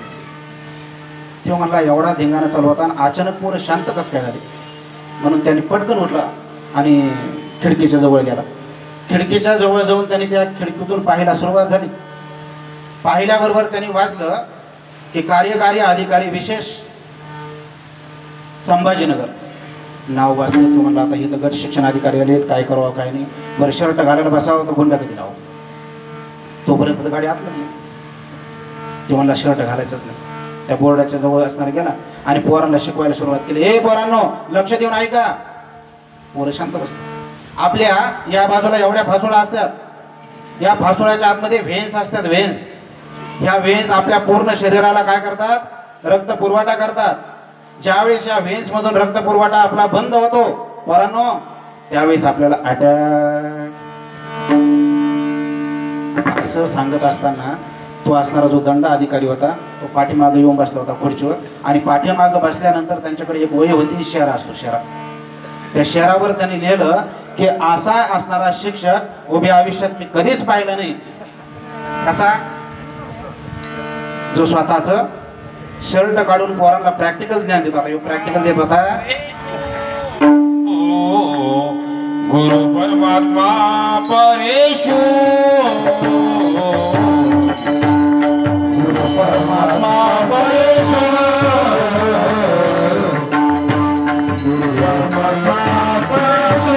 तेव्हा म्हणला एवढा धिंगाणा चालू होता आणि अचानक पोरं शांत कसं काय झाली. म्हणून त्यांनी पटकन उठला आणि खिडकीच्या जवळ गेला. खिडकीच्या जवळ जाऊन त्यांनी त्या खिडकीतून पाहायला सुरुवात झाली. पाहिल्याबरोबर त्यांनी वाचलं की कार्यकारी अधिकारी विशेष संभाजीनगर नाव वाचलं. तो म्हणला आता इथं गट शिक्षण अधिकारी आले, काय करावं काय नाही. बरं, शर्ट घालायला बसावं तर गुंडा कधी लावा. तोपर्यंत गाडी आत नाही. तो म्हणला शर्ट घालायचंच नाही. त्या बोर्डाच्या जवळ असणार गेला आणि पोरांना शिकवायला सुरुवात केली. हे पोरांनो, लक्ष देऊन ऐका. पोरं शांत बसतात. आपल्या या बाजूला एवढ्या फासोळा असतात, या फासोळ्याच्या आतमध्ये व्हेन्स असतात, व्हेन्स. ह्या व्हेन्स आपल्या पूर्ण शरीराला काय करतात? रक्त पुरवठा करतात. ज्यावेळेस या व्हेन्स मधून रक्त पुरवठा आपला बंद होतो पोरांनो, त्यावेळेस आपल्याला अटॅक. असं सांगत असताना तो असणारा जो दंड अधिकारी होता तो पाठीमागे येऊन बसला होता खुर्चीवर, आणि पाठीमागे बसल्यानंतर त्यांच्याकडे एक वही होती, शेरा असतो शेरा. त्या शेरावर त्यांनी लिहिलं की असा असणारा शिक्षक उभ्या आयुष्यात मी कधीच पाहिलं नाही. कसा? जो स्वतःच शर्ट काढून पोरांना प्रॅक्टिकल ज्ञान देत होता. प्रॅक्टिकल देत होता. गुरु परमात्मा परेशो, गुरु परमात्मा परेशो, गुरु परमात्मा परेशो,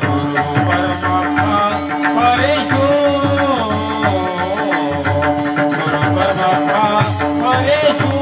गुरु परमात्मा परेशो, गुरु परमात्मा परेशो.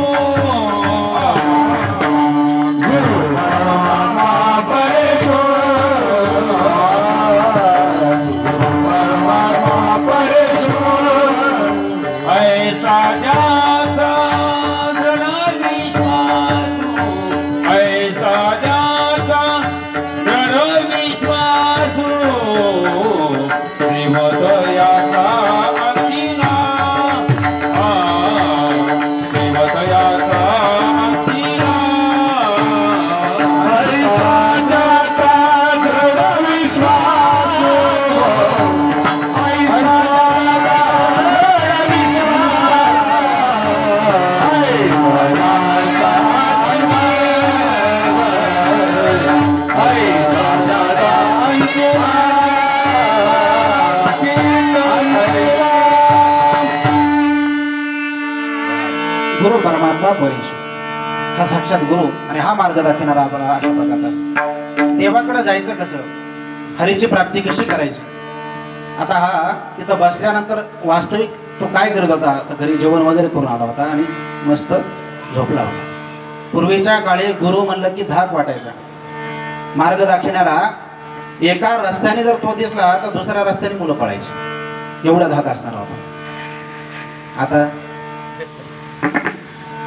गुरु परमात्मा परेशो हा साक्षात गुरु, आणि हा मार्ग दाखवणारा आपल्याला अशा प्रकारचा असतो. देवाकडे जायचं कसं, हरीची प्राप्ती कशी करायची. आता हा तिथं बसल्यानंतर वास्तविक तो काय करत होता? घरी जेवण वगैरे करून आला होता आणि मस्त झोपला होता. पूर्वीच्या काळी गुरु म्हणलं की धाक वाटायचा. मार्ग दाखवणारा एका रस्त्याने जर तो दिसला तर दुसऱ्या रस्त्याने मुलं पळायची, एवढा धाक असणार होता. आता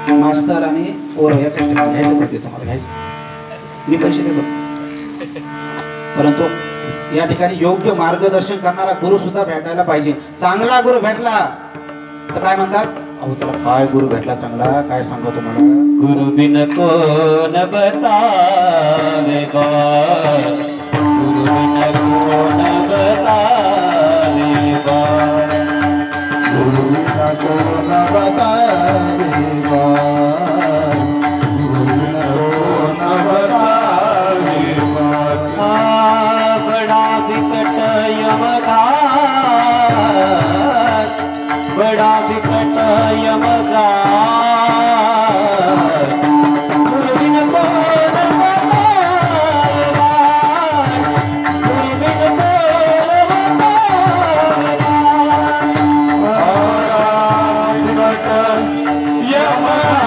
मास्तर आणि पोर या कष्टाला घ्यायचं पडते, तुम्हाला घ्यायचं, मी पैसे देतो. परंतु या ठिकाणी योग्य मार्गदर्शन करणारा गुरु सुद्धा भेटायला पाहिजे. चांगला गुरु भेटला तर काय म्हणतात? अहो त्याला काय गुरु भेटला चांगला, काय सांगू तुम्हाला. गुरु बिन कोण बतावे बा, गुरु बिन कोण बतावे बा, गुरु बिन कोण बतावे बा, गुरु बिन कोण बतावे बा. बडा विकट यमघात, बडा विकट यमघात, गुरु बिन कोण बतावे बा, गुरु बिन कोण बतावे बा. बडा विकट यमघात, बडा विकट यमघात,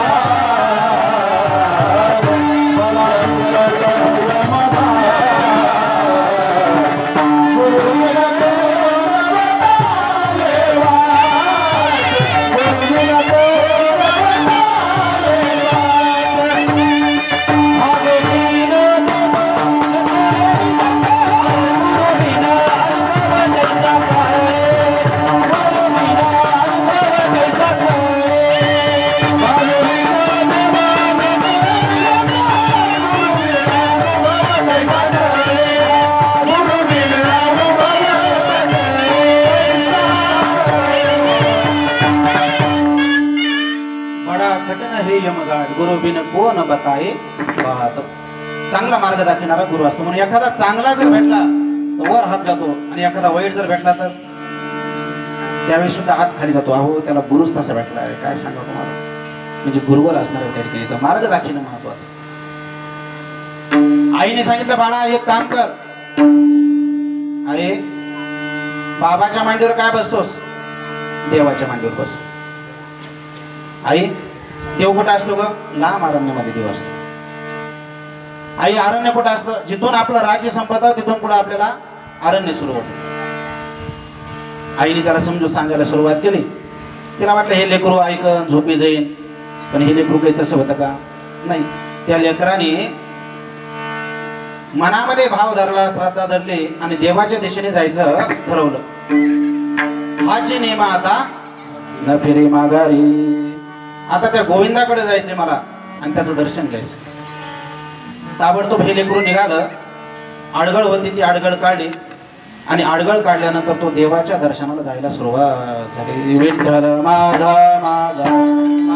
गुरु बिन गुरु बिन कोण बताये बात. चांगला मार्ग दाखवणारा गुरु असतो. म्हणून एखादा चांगला जर भेटला तर वर हात जातो, आणि एखादा वाईट जर भेटला तर त्यावेळी सुद्धा हात खाली जातो. अहो त्याला गुरुच तसा भेटला आहे, काय सांगा तुम्हाला. म्हणजे गुरुवर असणार आहे तर मार्ग दाखवणं महत्वाचं. आईने सांगितलं बाळा एक काम कर, अरे बाबाच्या मांडीवर काय बसतोस? देवाच्या मांडीवर बस. आई देव कुठं असतो ग? लांब अरण्यामध्ये देव असतो. आई अरण्य कुठं असतं, जिथून आपलं राज्य संपतं तिथून पुढे आपल्याला अरण्य सुरू होतं. आईने त्याला समजून सांगायला सुरुवात केली. तिला वाटलं हे लेकरू ऐकन झोपी जाईन, पण हे लेकरू काही तसं होतं का? नाही. त्या लेकराने मनामध्ये भाव धरला, श्रद्धा धरली आणि देवाच्या दिशेने जायचं ठरवलं. हाची नेमा आता न फिरे माघारी. आता त्या गोविंदाकडे जायचंय मला आणि त्याचं दर्शन घ्यायचं. ताबडतोब हे लेकरू निघालं. आडगळ होती, ती आडगळ काढली आणि आडगळ काढल्यानंतर तो देवाच्या दर्शनाला जायला सुरुवात झाली. विठ्ठल माझा माझा माझा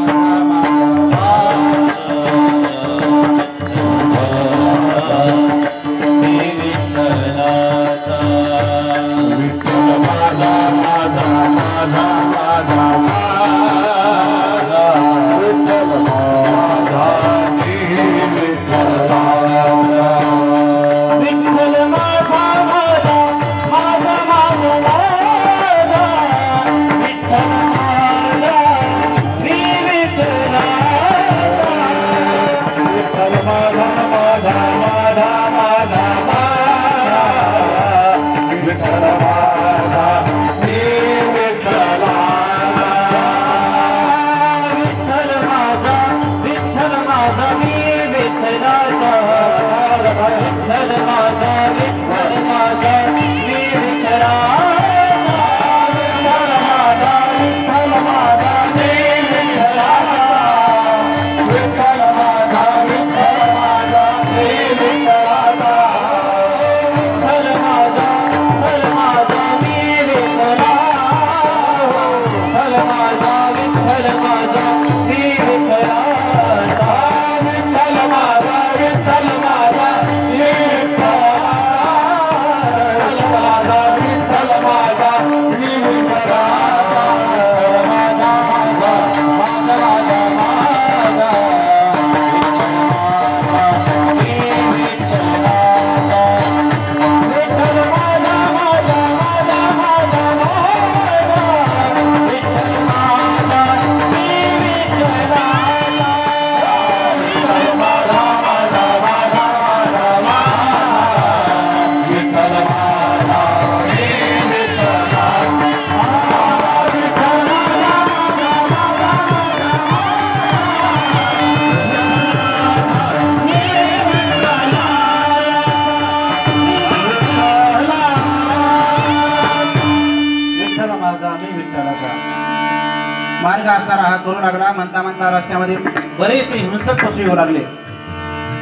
मार्ग असणारा हा करू लागला. म्हणता म्हणता रस्त्यामध्ये बरेचसे हिंसक पशु येऊ लागले.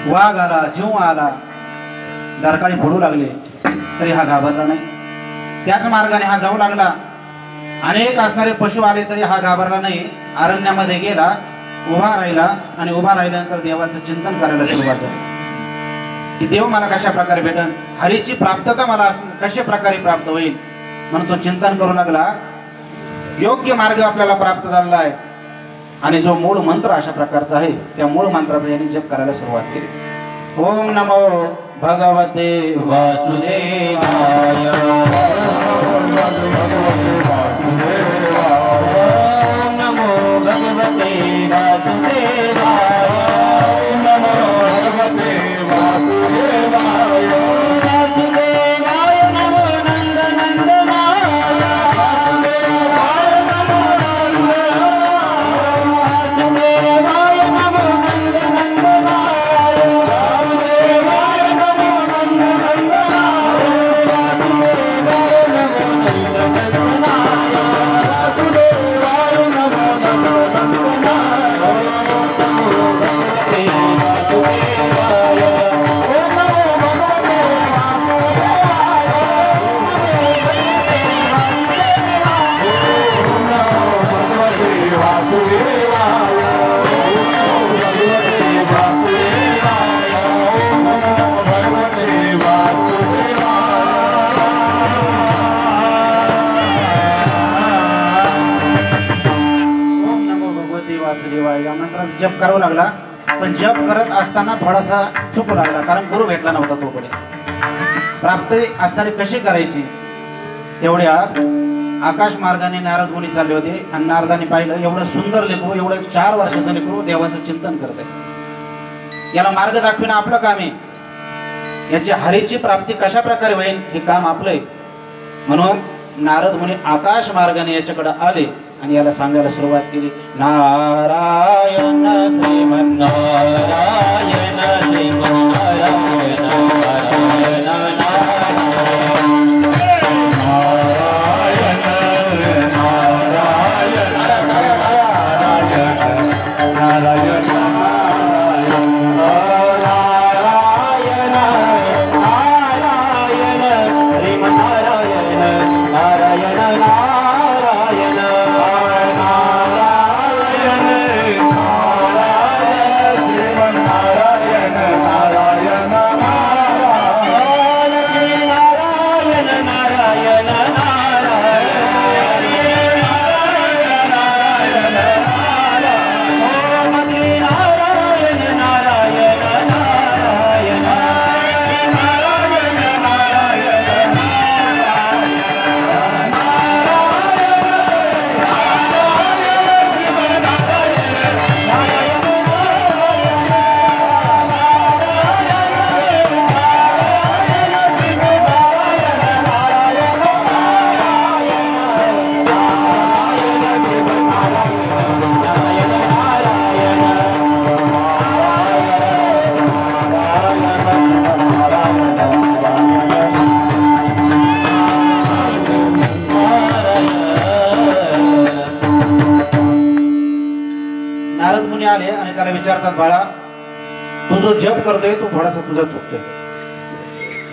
वाघ आला, सिंह आला, डरकाळी फोडू लागले, तरी हा घाबरला नाही. त्याच मार्गाने हा जाऊ लागला. अनेक असणारे पशु आले तरी हा घाबरला नाही. अरण्यामध्ये गेला, उभा राहिला आणि उभा राहिल्यानंतर देवाचं चिंतन करायला सुरुवात झाली की देव मला कशा प्रकारे भेटन, हरीची प्राप्तता मला कशा प्रकारे प्राप्त होईल. म्हणून तो चिंतन करू लागला. योग्य मार्ग आपल्याला प्राप्त झालेला आहे आणि जो मूळ मंत्र अशा प्रकारचा आहे त्या मूळ मंत्राचा यांनी जप करायला सुरुवात केली. ओम नमो भगवते वासुदेवाय. ओम नमो भगवते वासुदेवाय. ओम नमो भगवते वासुदेवाय. वासुदेवाय नमो नंदनंदनाय. या मंत्राचा जप करावा लागला. पण जप करत असताना थोडासा चुकू लागला, कारण गुरु भेटला नव्हता तोपर्यंत. प्राप्ती असणारी कशी करायची तेवढ्यात आकाश मार्गाने नारद मुनी चालले होते आणि नारदाने पाहिलं एवढं सुंदर लेकरू, एवढं 4 वर्षाचं लेकरू देवाचं चिंतन करत आहे. याला मार्ग दाखविणं आपलं काम आहे. याची हरीची प्राप्ती कशा प्रकारे होईल हे काम आपलं आहे. म्हणून नारद मुनी आकाश मार्गाने याच्याकडे आले आणि याला सांगायला सुरुवात केली. नारायण श्रीमन्नारायण श्रीमन्नारायण नारायण आले आणि त्याला विचारतात, बाळा तू जो जप करतोय तो थोडासा तुझा चुकतोय.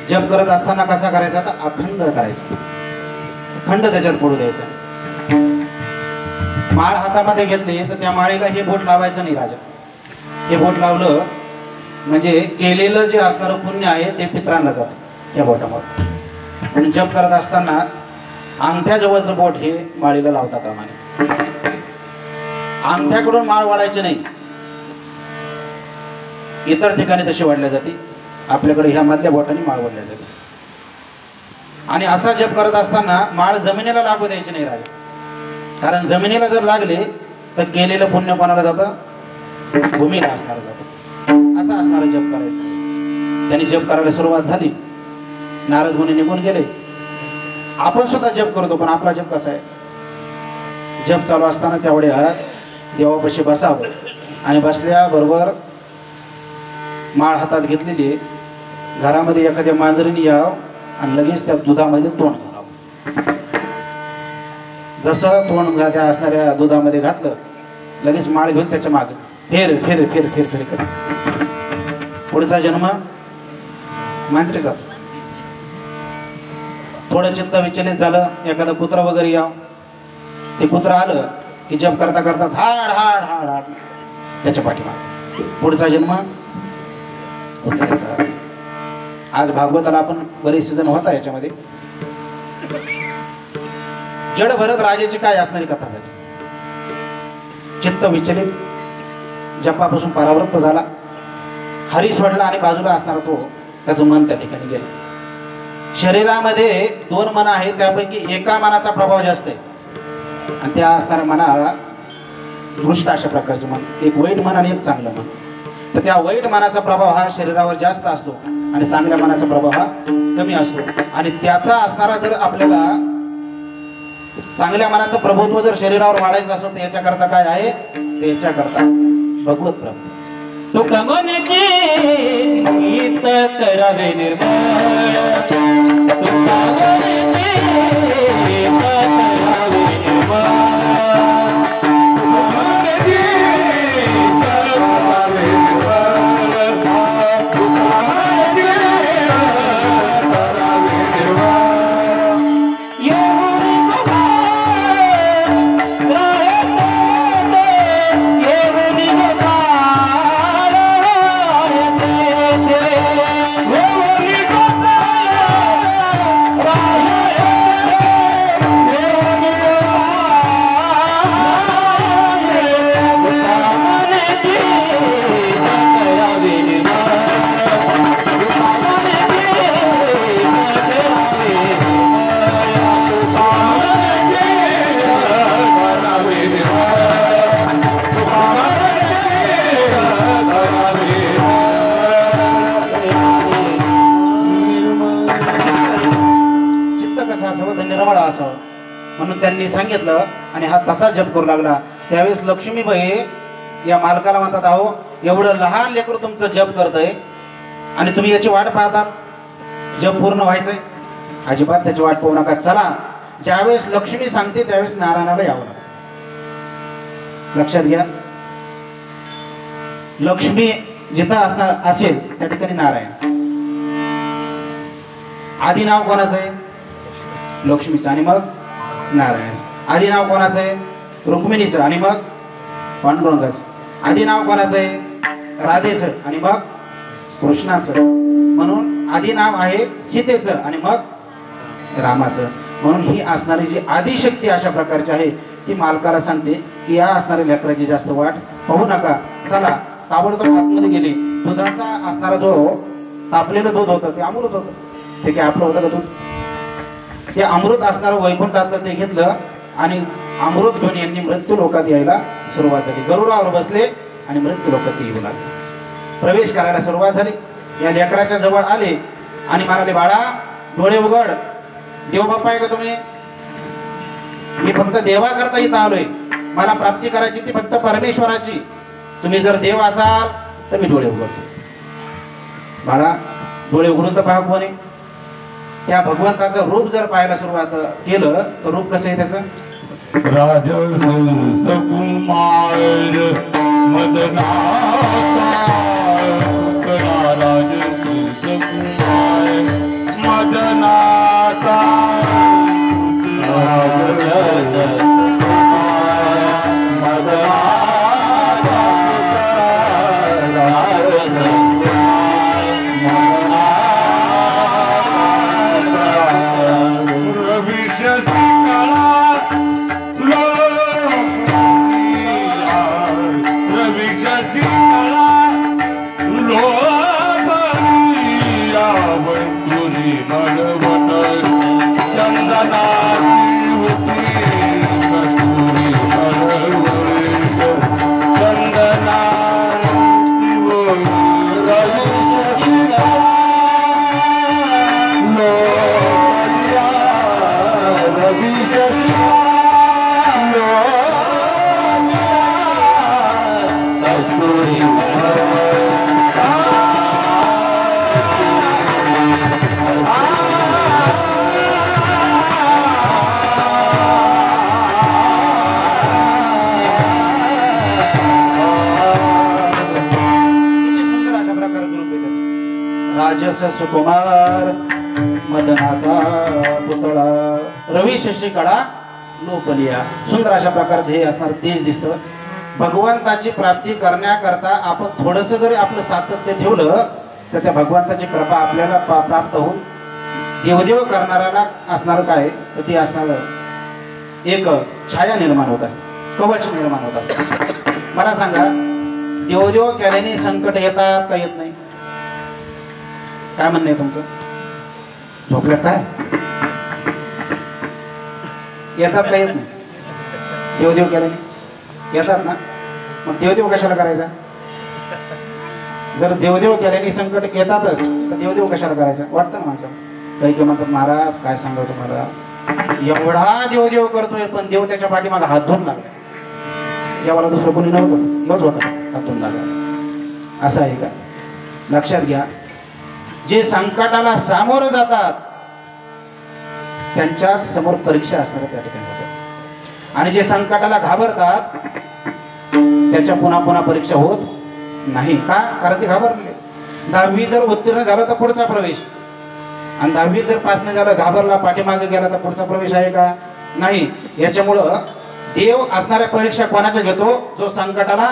जप करत असताना कसा करायचा, तर अखंड करायचा, अखंड त्याच्यात पडू द्यायचा. माळ हातामध्ये घेतली तर त्या माळेला हे बोट लावायचं नाही राजा. हे बोट लावलं म्हणजे केलेलं जे असणारं पुण्य आहे ते पित्रांना जातं या बोटामध्ये. म्हणून जप करत असताना अंगठ्याजवळचं बोट हे माळीला लावता कामा नये. अंगठ्याकडून माळ वाढायची नाही. इतर ठिकाणी तशी वाढल्या जाते, आपल्याकडे ह्या मधल्या बोटाने माळ वाढल्या जाते. आणि असा जप करत असताना माळ जमिनीला लागू द्यायची नाही राजा. कारण जमिनीला जर लागले तर केलेलं पुण्य कोणाला जातं, भूमीला असणार जातं. असा असणारा जप करायचा. त्यांनी जप करायला सुरुवात झाली. नारद मुनी निघून गेले. आपण सुद्धा जप करतो, पण आपला जप कसा आहे, जप चालू असताना तेवढ्या देवापाशी बसावं आणि बसल्याबरोबर माळ हातात घेतलेली घरामध्ये एखाद्या मांजरीने यावं आणि लगेच त्या दुधामध्ये तोंड घालावं. जसं तोंड त्या असणाऱ्या दुधामध्ये घातलं लगेच माळ घेऊन त्याच्या मागे फेर फेर फेर फेर फेर कर. पुढचा जन्म मांजरीचा. थोडं चित्त विचलित झालं, एखादं कुत्रा वगैरे यावं, ते कुत्रा आलं की जप करता करता हाड हाड हाड हाड त्याच्या पाठीमागे. पुढचा जन्म कुत्र्याचा. आज भागवताला आपण बरेचसे जण होता याच्यामध्ये. जड भरत राजाची काय असणारी कथा झाली. चित्त विचलित, जपापासून परावृत्त झाला, हरी सोडला आणि बाजूला असणारा तो त्याचं मन त्या ठिकाणी गेलं. शरीरामध्ये दोन मन आहेत, त्यापैकी एका मनाचा प्रभाव जास्त आहे आणि त्या असणाऱ्या मनाला दृष्ट अशा प्रकारचं मन, एक वाईट मन आणि एक चांगलं मन. तर त्या वाईट मनाचा प्रभाव हा शरीरावर जास्त असतो आणि चांगल्या मनाचा प्रभाव हा कमी असतो. आणि त्याचा असणारा जर आपल्याला चांगल्या मनाचं प्रभुत्व जर शरीरावर वाढायचं असेल तर याच्याकरता काय आहे, तर याच्याकरता भगवत प्राप्ती. तो कमनची गीत करावे निर्मळ, तो कमनची गीत करावे निर्मळ. जवळ असावं म्हणून त्यांनी सांगितलं आणि हा तसा जप करू लागला. त्यावेळेस लक्ष्मीबाई या मालकाला म्हणतात, अहो एवढं लहान लेकरू तुमचं जप करतंय आणि तुम्ही याची वाट पाहतात, जप पूर्ण व्हायचंय. अजिबात त्याची वाट पाहू नका, चला. ज्यावेळेस लक्ष्मी सांगते त्यावेळेस नारायणाला यावं लागतं. लक्षात घ्या, लक्ष्मी जिथं असणार असेल त्या ठिकाणी नारायण. आधी नाव कोणाचं आहे? लक्ष्मीचं आणि मग नारायण. आधी नाव कोणाचं आहे? रुक्मिणीचं आणि मग पांडुरंगाचं. आधी नाव कोणाचं आहे? राधेचं आणि मग कृष्णाचं. म्हणून आधी नाव आहे सीतेचं आणि मग रामाचं. म्हणून ही असणारी जी आदिशक्ती अशा प्रकारची आहे ती मालकाला सांगते की या असणाऱ्या लेकराची जास्त वाट पाहू नका, चला. ताबडतोब आतमध्ये गेली. दुधाचा असणारा जो तापलेलं दूध होतं ते अमृत होतं. ते काय आपलं होतं का दूध? ते अमृत असणारं वैकुंठातलं ते घेतलं आणि अमृत घेऊन यांनी मृत्यू लोकात यायला सुरुवात झाली. गरुडावर बसले आणि मृत्यू लोकात येऊ लागले. प्रवेश करायला सुरुवात झाली. या लेकराच्या जवळ आले आणि म्हणाले, बाळा डोळे उघड. देव बाप्पा आहे का तुम्ही? मी फक्त देवाकरता इथं आलोय. मला प्राप्ती करायची ती फक्त परमेश्वराची. तुम्ही जर देव असाल तर मी डोळे उघडतो. बाळा डोळे उघडून तर पहा कोण आहे. त्या भगवंताचं रूप जर पाहायला सुरुवात केलं तर रूप कसं आहे त्याचं? राजस सकुमार मदनाचा पुतळा, राजस सकुमार मदनाचा राजस सुकुमार मदनाचा पुतळा, रवी शशी कडा लोपलिया. सुंदर अशा प्रकारचे हे असणार तेज दिसतं. भगवंताची प्राप्ती करण्याकरता आपण थोडंसं जरी आपलं सातत्य ठेवलं तर त्या भगवंताची कृपा आपल्याला प्राप्त होऊन देवदेव करणाऱ्याला असणार काय तर ते असणार एक छाया निर्माण होत असते, कवच निर्माण होत असते. मला सांगा, देवदेव केल्याने संकट येतात का येत नाही? काय म्हणणं आहे तुमचं? झोपल्यात काय? येतात का येत नाही? देवदेव केल्याने येतात ना. मग देवदेव कशाला करायचा? जर देवदेव केल्याने संकट येतातच तर देवदेव कशाला करायचा? वाटतं ना माणसाला. काही काही म्हणतात, महाराज काय सांगा तुम्हाला, एवढा देवदेव करतोय पण देव त्याच्या पाठीमागे हात धुवून लागला. देवाला दुसरं कोणी नव्हतंच, देवच होता हात धुवून लागला. असं आहे का? लक्षात घ्या, जे संकटाला सामोरं जातात त्यांच्या समोर परीक्षा असणार त्या ठिकाणी होतात. आणि जे संकटाला घाबरतात त्याच्या पुन्हा पुन्हा परीक्षा होत नाही. का? कारण ते घाबरले. 10वी जर उत्तीर्ण झालं तर पुढचा प्रवेश, आणि 10वी जर पास नाही झालं, घाबरला, पाठीमागे गेला तर पुढचा प्रवेश आहे का? नाही. याच्यामुळं देव असणाऱ्या परीक्षा कोणाच्या घेतो? जो संकटाला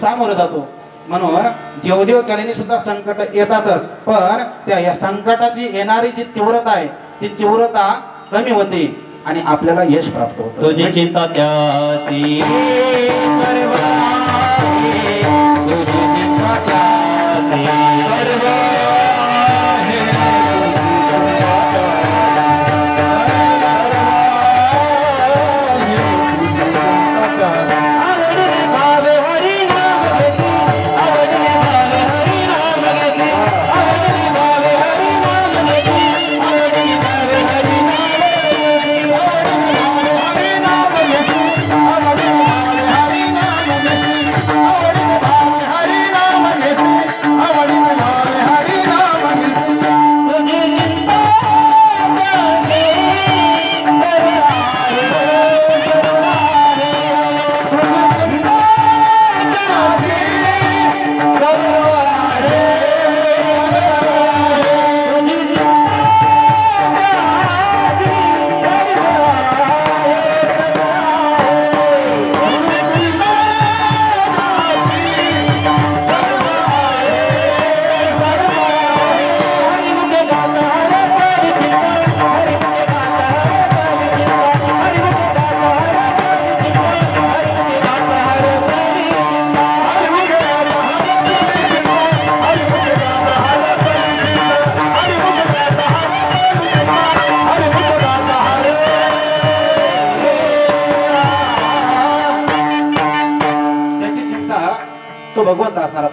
सामोरं जातो. म्हणून देवदेव केल्याने सुद्धा संकट येतातच, पण त्या या संकटाची येणारी जी तीव्रता आहे ती तीव्रता कमी होते आणि आपल्याला यश प्राप्त होतं. तुझी चिंता त्याची सर्व आहे, तुझी चिंता त्याची सर्व आहे,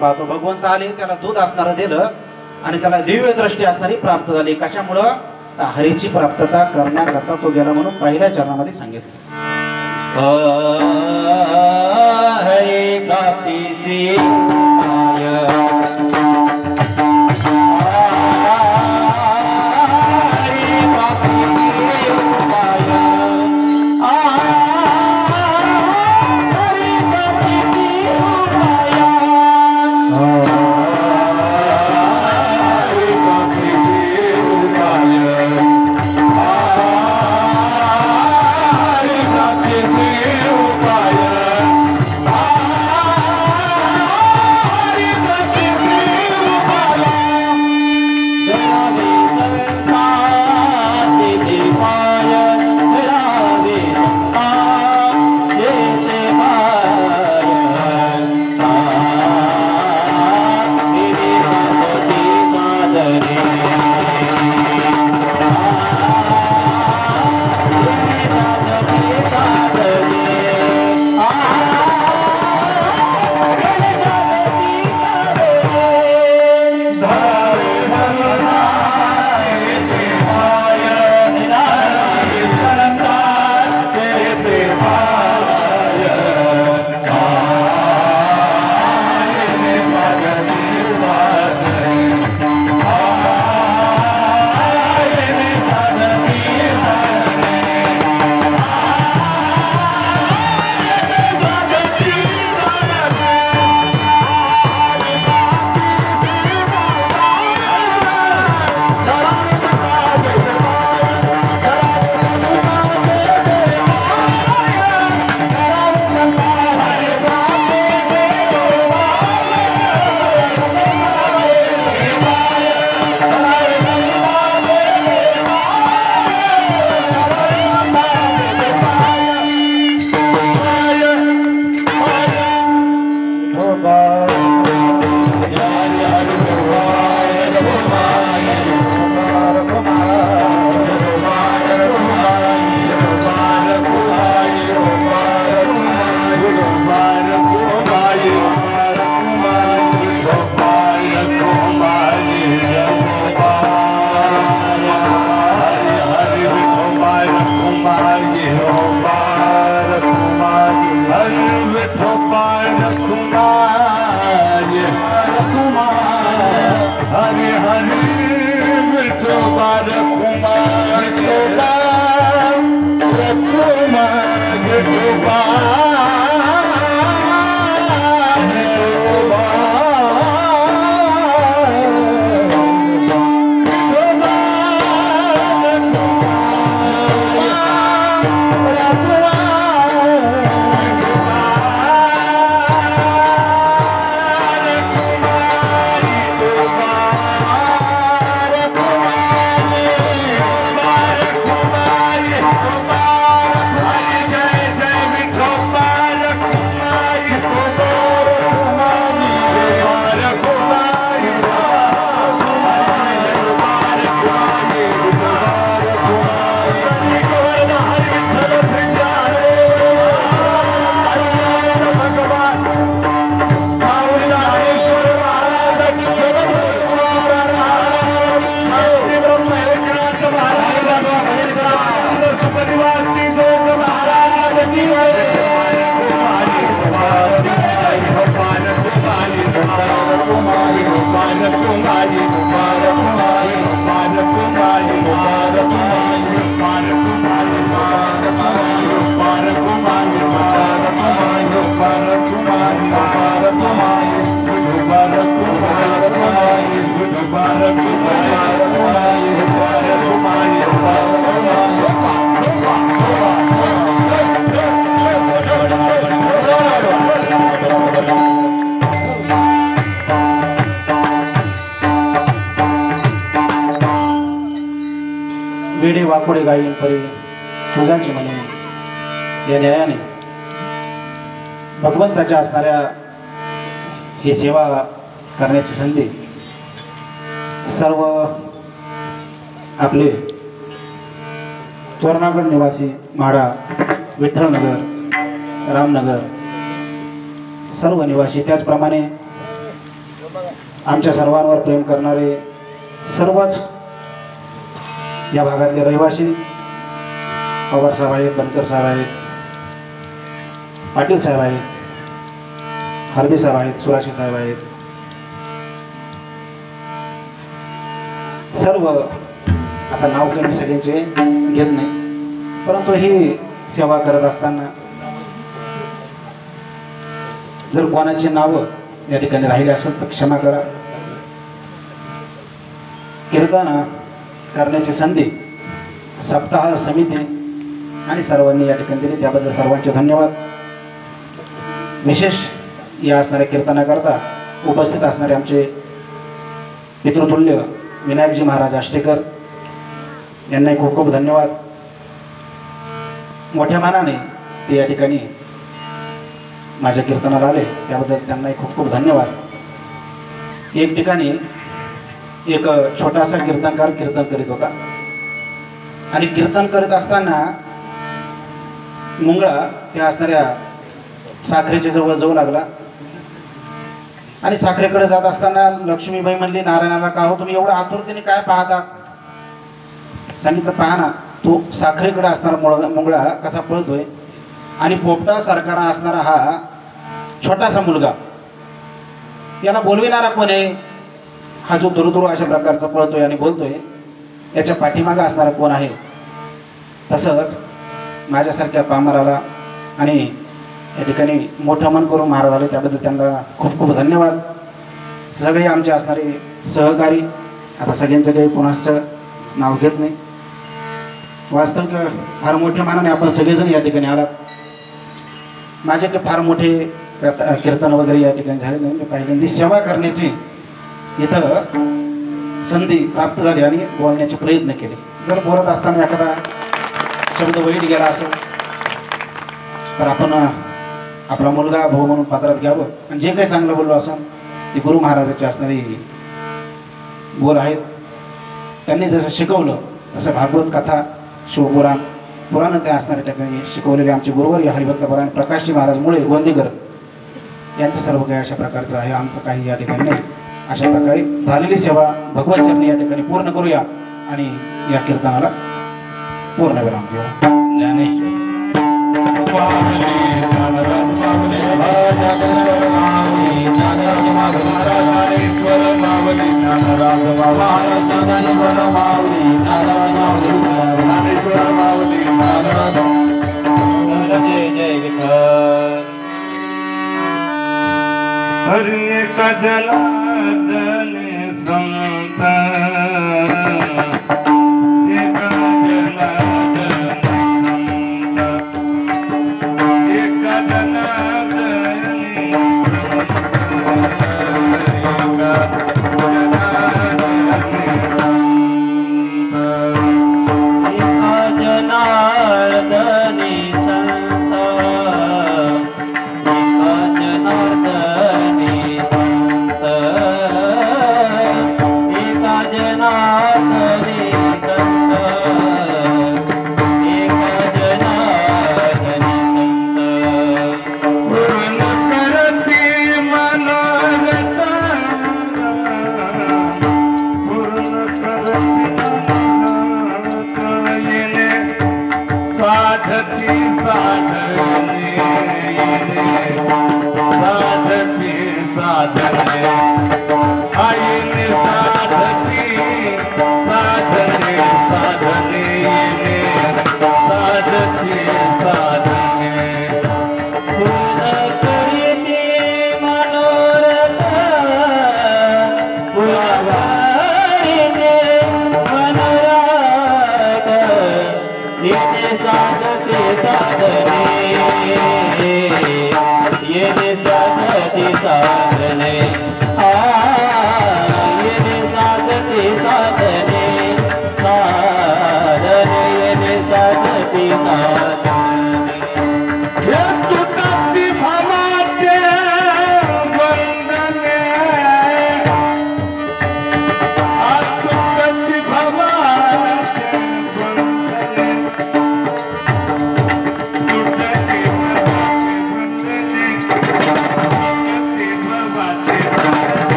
पाहतो. भगवंत आले, त्याला दूध असणारं दिलं आणि त्याला दिव्य दृष्टी असणारी प्राप्त झाली. कशामुळं? तर हरीची प्राप्तता करण्याकरता तो गेला म्हणून पहिल्या चरणामध्ये सांगितलं. हरे कापीसी आय वेडे वाकोडे गायीन परी तुझाची म्हणे या न्यायाने भगवंताच्या असणाऱ्या ही सेवा करण्याची संधी सर्व आपले तोरणागड निवासी म्हाडा, विठ्ठलनगर, रामनगर सर्व निवासी, त्याचप्रमाणे आमच्या सर्वांवर प्रेम करणारे सर्वच या भागातले रहिवासी पवार साहेब आहेत, बनकर साहेब आहेत, पाटील साहेब आहेत, हरदे साहेब आहेत, सुराशी साहेब आहेत, सर्व आता नाव घेणे सगळ्यांचे घेत नाही, परंतु ही सेवा करत असताना जर कोणाची नावं या ठिकाणी राहिली असेल तर क्षमा करा. कीर्तन करण्याची संधी सप्ताह समिती आणि सर्वांनी या ठिकाणी दिली त्याबद्दल सर्वांचे धन्यवाद. विशेष या असणाऱ्या कीर्तनाकरता उपस्थित असणारे आमचे पितृतुल्य विनायकजी महाराज आष्टेकर यांनाही खूप खूप धन्यवाद. मोठ्या मानाने ते या ठिकाणी माझ्या कीर्तनाला आले त्याबद्दल त्यांनाही खूप खूप धन्यवाद. एक ठिकाणी एक छोटासा कीर्तनकार कीर्तन करीत होता आणि कीर्तन करत असताना मुंगळा त्या असणाऱ्या साखरेच्या जवळ जाऊ लागला आणि साखरेकडे जात असताना लक्ष्मीबाई म्हणली नारायणाला, का हो तुम्ही एवढं आतुरतेने काय पाहता? सांगितलं, पहा ना, तो साखरेकडे असणारा मुंगळा कसा पळतोय आणि पोपटा सारखा असणारा हा छोटासा मुलगा, याला बोलविणारा कोण आहे? हा जो दुरुदुरू अशा प्रकारचा पळतोय आणि बोलतोय याच्या पाठीमागे असणारा कोण आहे? तसंच माझ्यासारख्या पामराला आणि या ठिकाणी मोठं मन करून महाराज आले त्याबद्दल त्यांना खूप खूप धन्यवाद. सगळे आमचे असणारे सहकारी, आता सगळ्यांचं काही पुनश्च नाव घेत नाही, वास्तविक फार मोठ्या मानाने आपण सगळेजण या ठिकाणी आलात. माझ्याकडे फार मोठे कीर्तन वगैरे या ठिकाणी झाले नाही. मी पहिल्यांदा सेवा करण्याची इथं संधी प्राप्त झाली आणि बोलण्याचे प्रयत्न केले. जर बोलत असताना एखादा शब्द वाईट गेला असेल तर आपण आपला मुलगा भाऊ म्हणून पात्रात घ्यावं आणि जे काही चांगलं बोललो असेल ते गुरु महाराजाची असणारी बोल आहेत. त्यांनी जसं शिकवलं तसं भागवत कथा, शिवपुराण, पुराण त्या असणाऱ्या ठिकाणी शिकवलेले आमचे गुरुवर या हरिभक्तपरायण प्रकाशजी महाराज मुळे गोंदीकर यांचं सर्व काही अशा प्रकारचं आहे. आमचं काही या ठिकाणी नाही. अशा प्रकारे झालेली सेवा भगवत चरणी या ठिकाणी पूर्ण करूया आणि या कीर्तनाला पूर्ण विराम देऊ. ज्ञानेश्वर जय विठ्ठल. हरि एक जनार्दन संत, एक जनार्दन संत, एक जनार्दन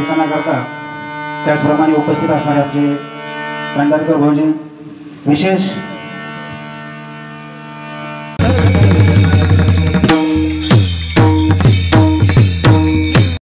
कीर्तनाकरता त्याचप्रमाणे उपस्थित असणारे आमचे भंडारकर भाऊजी, विशेष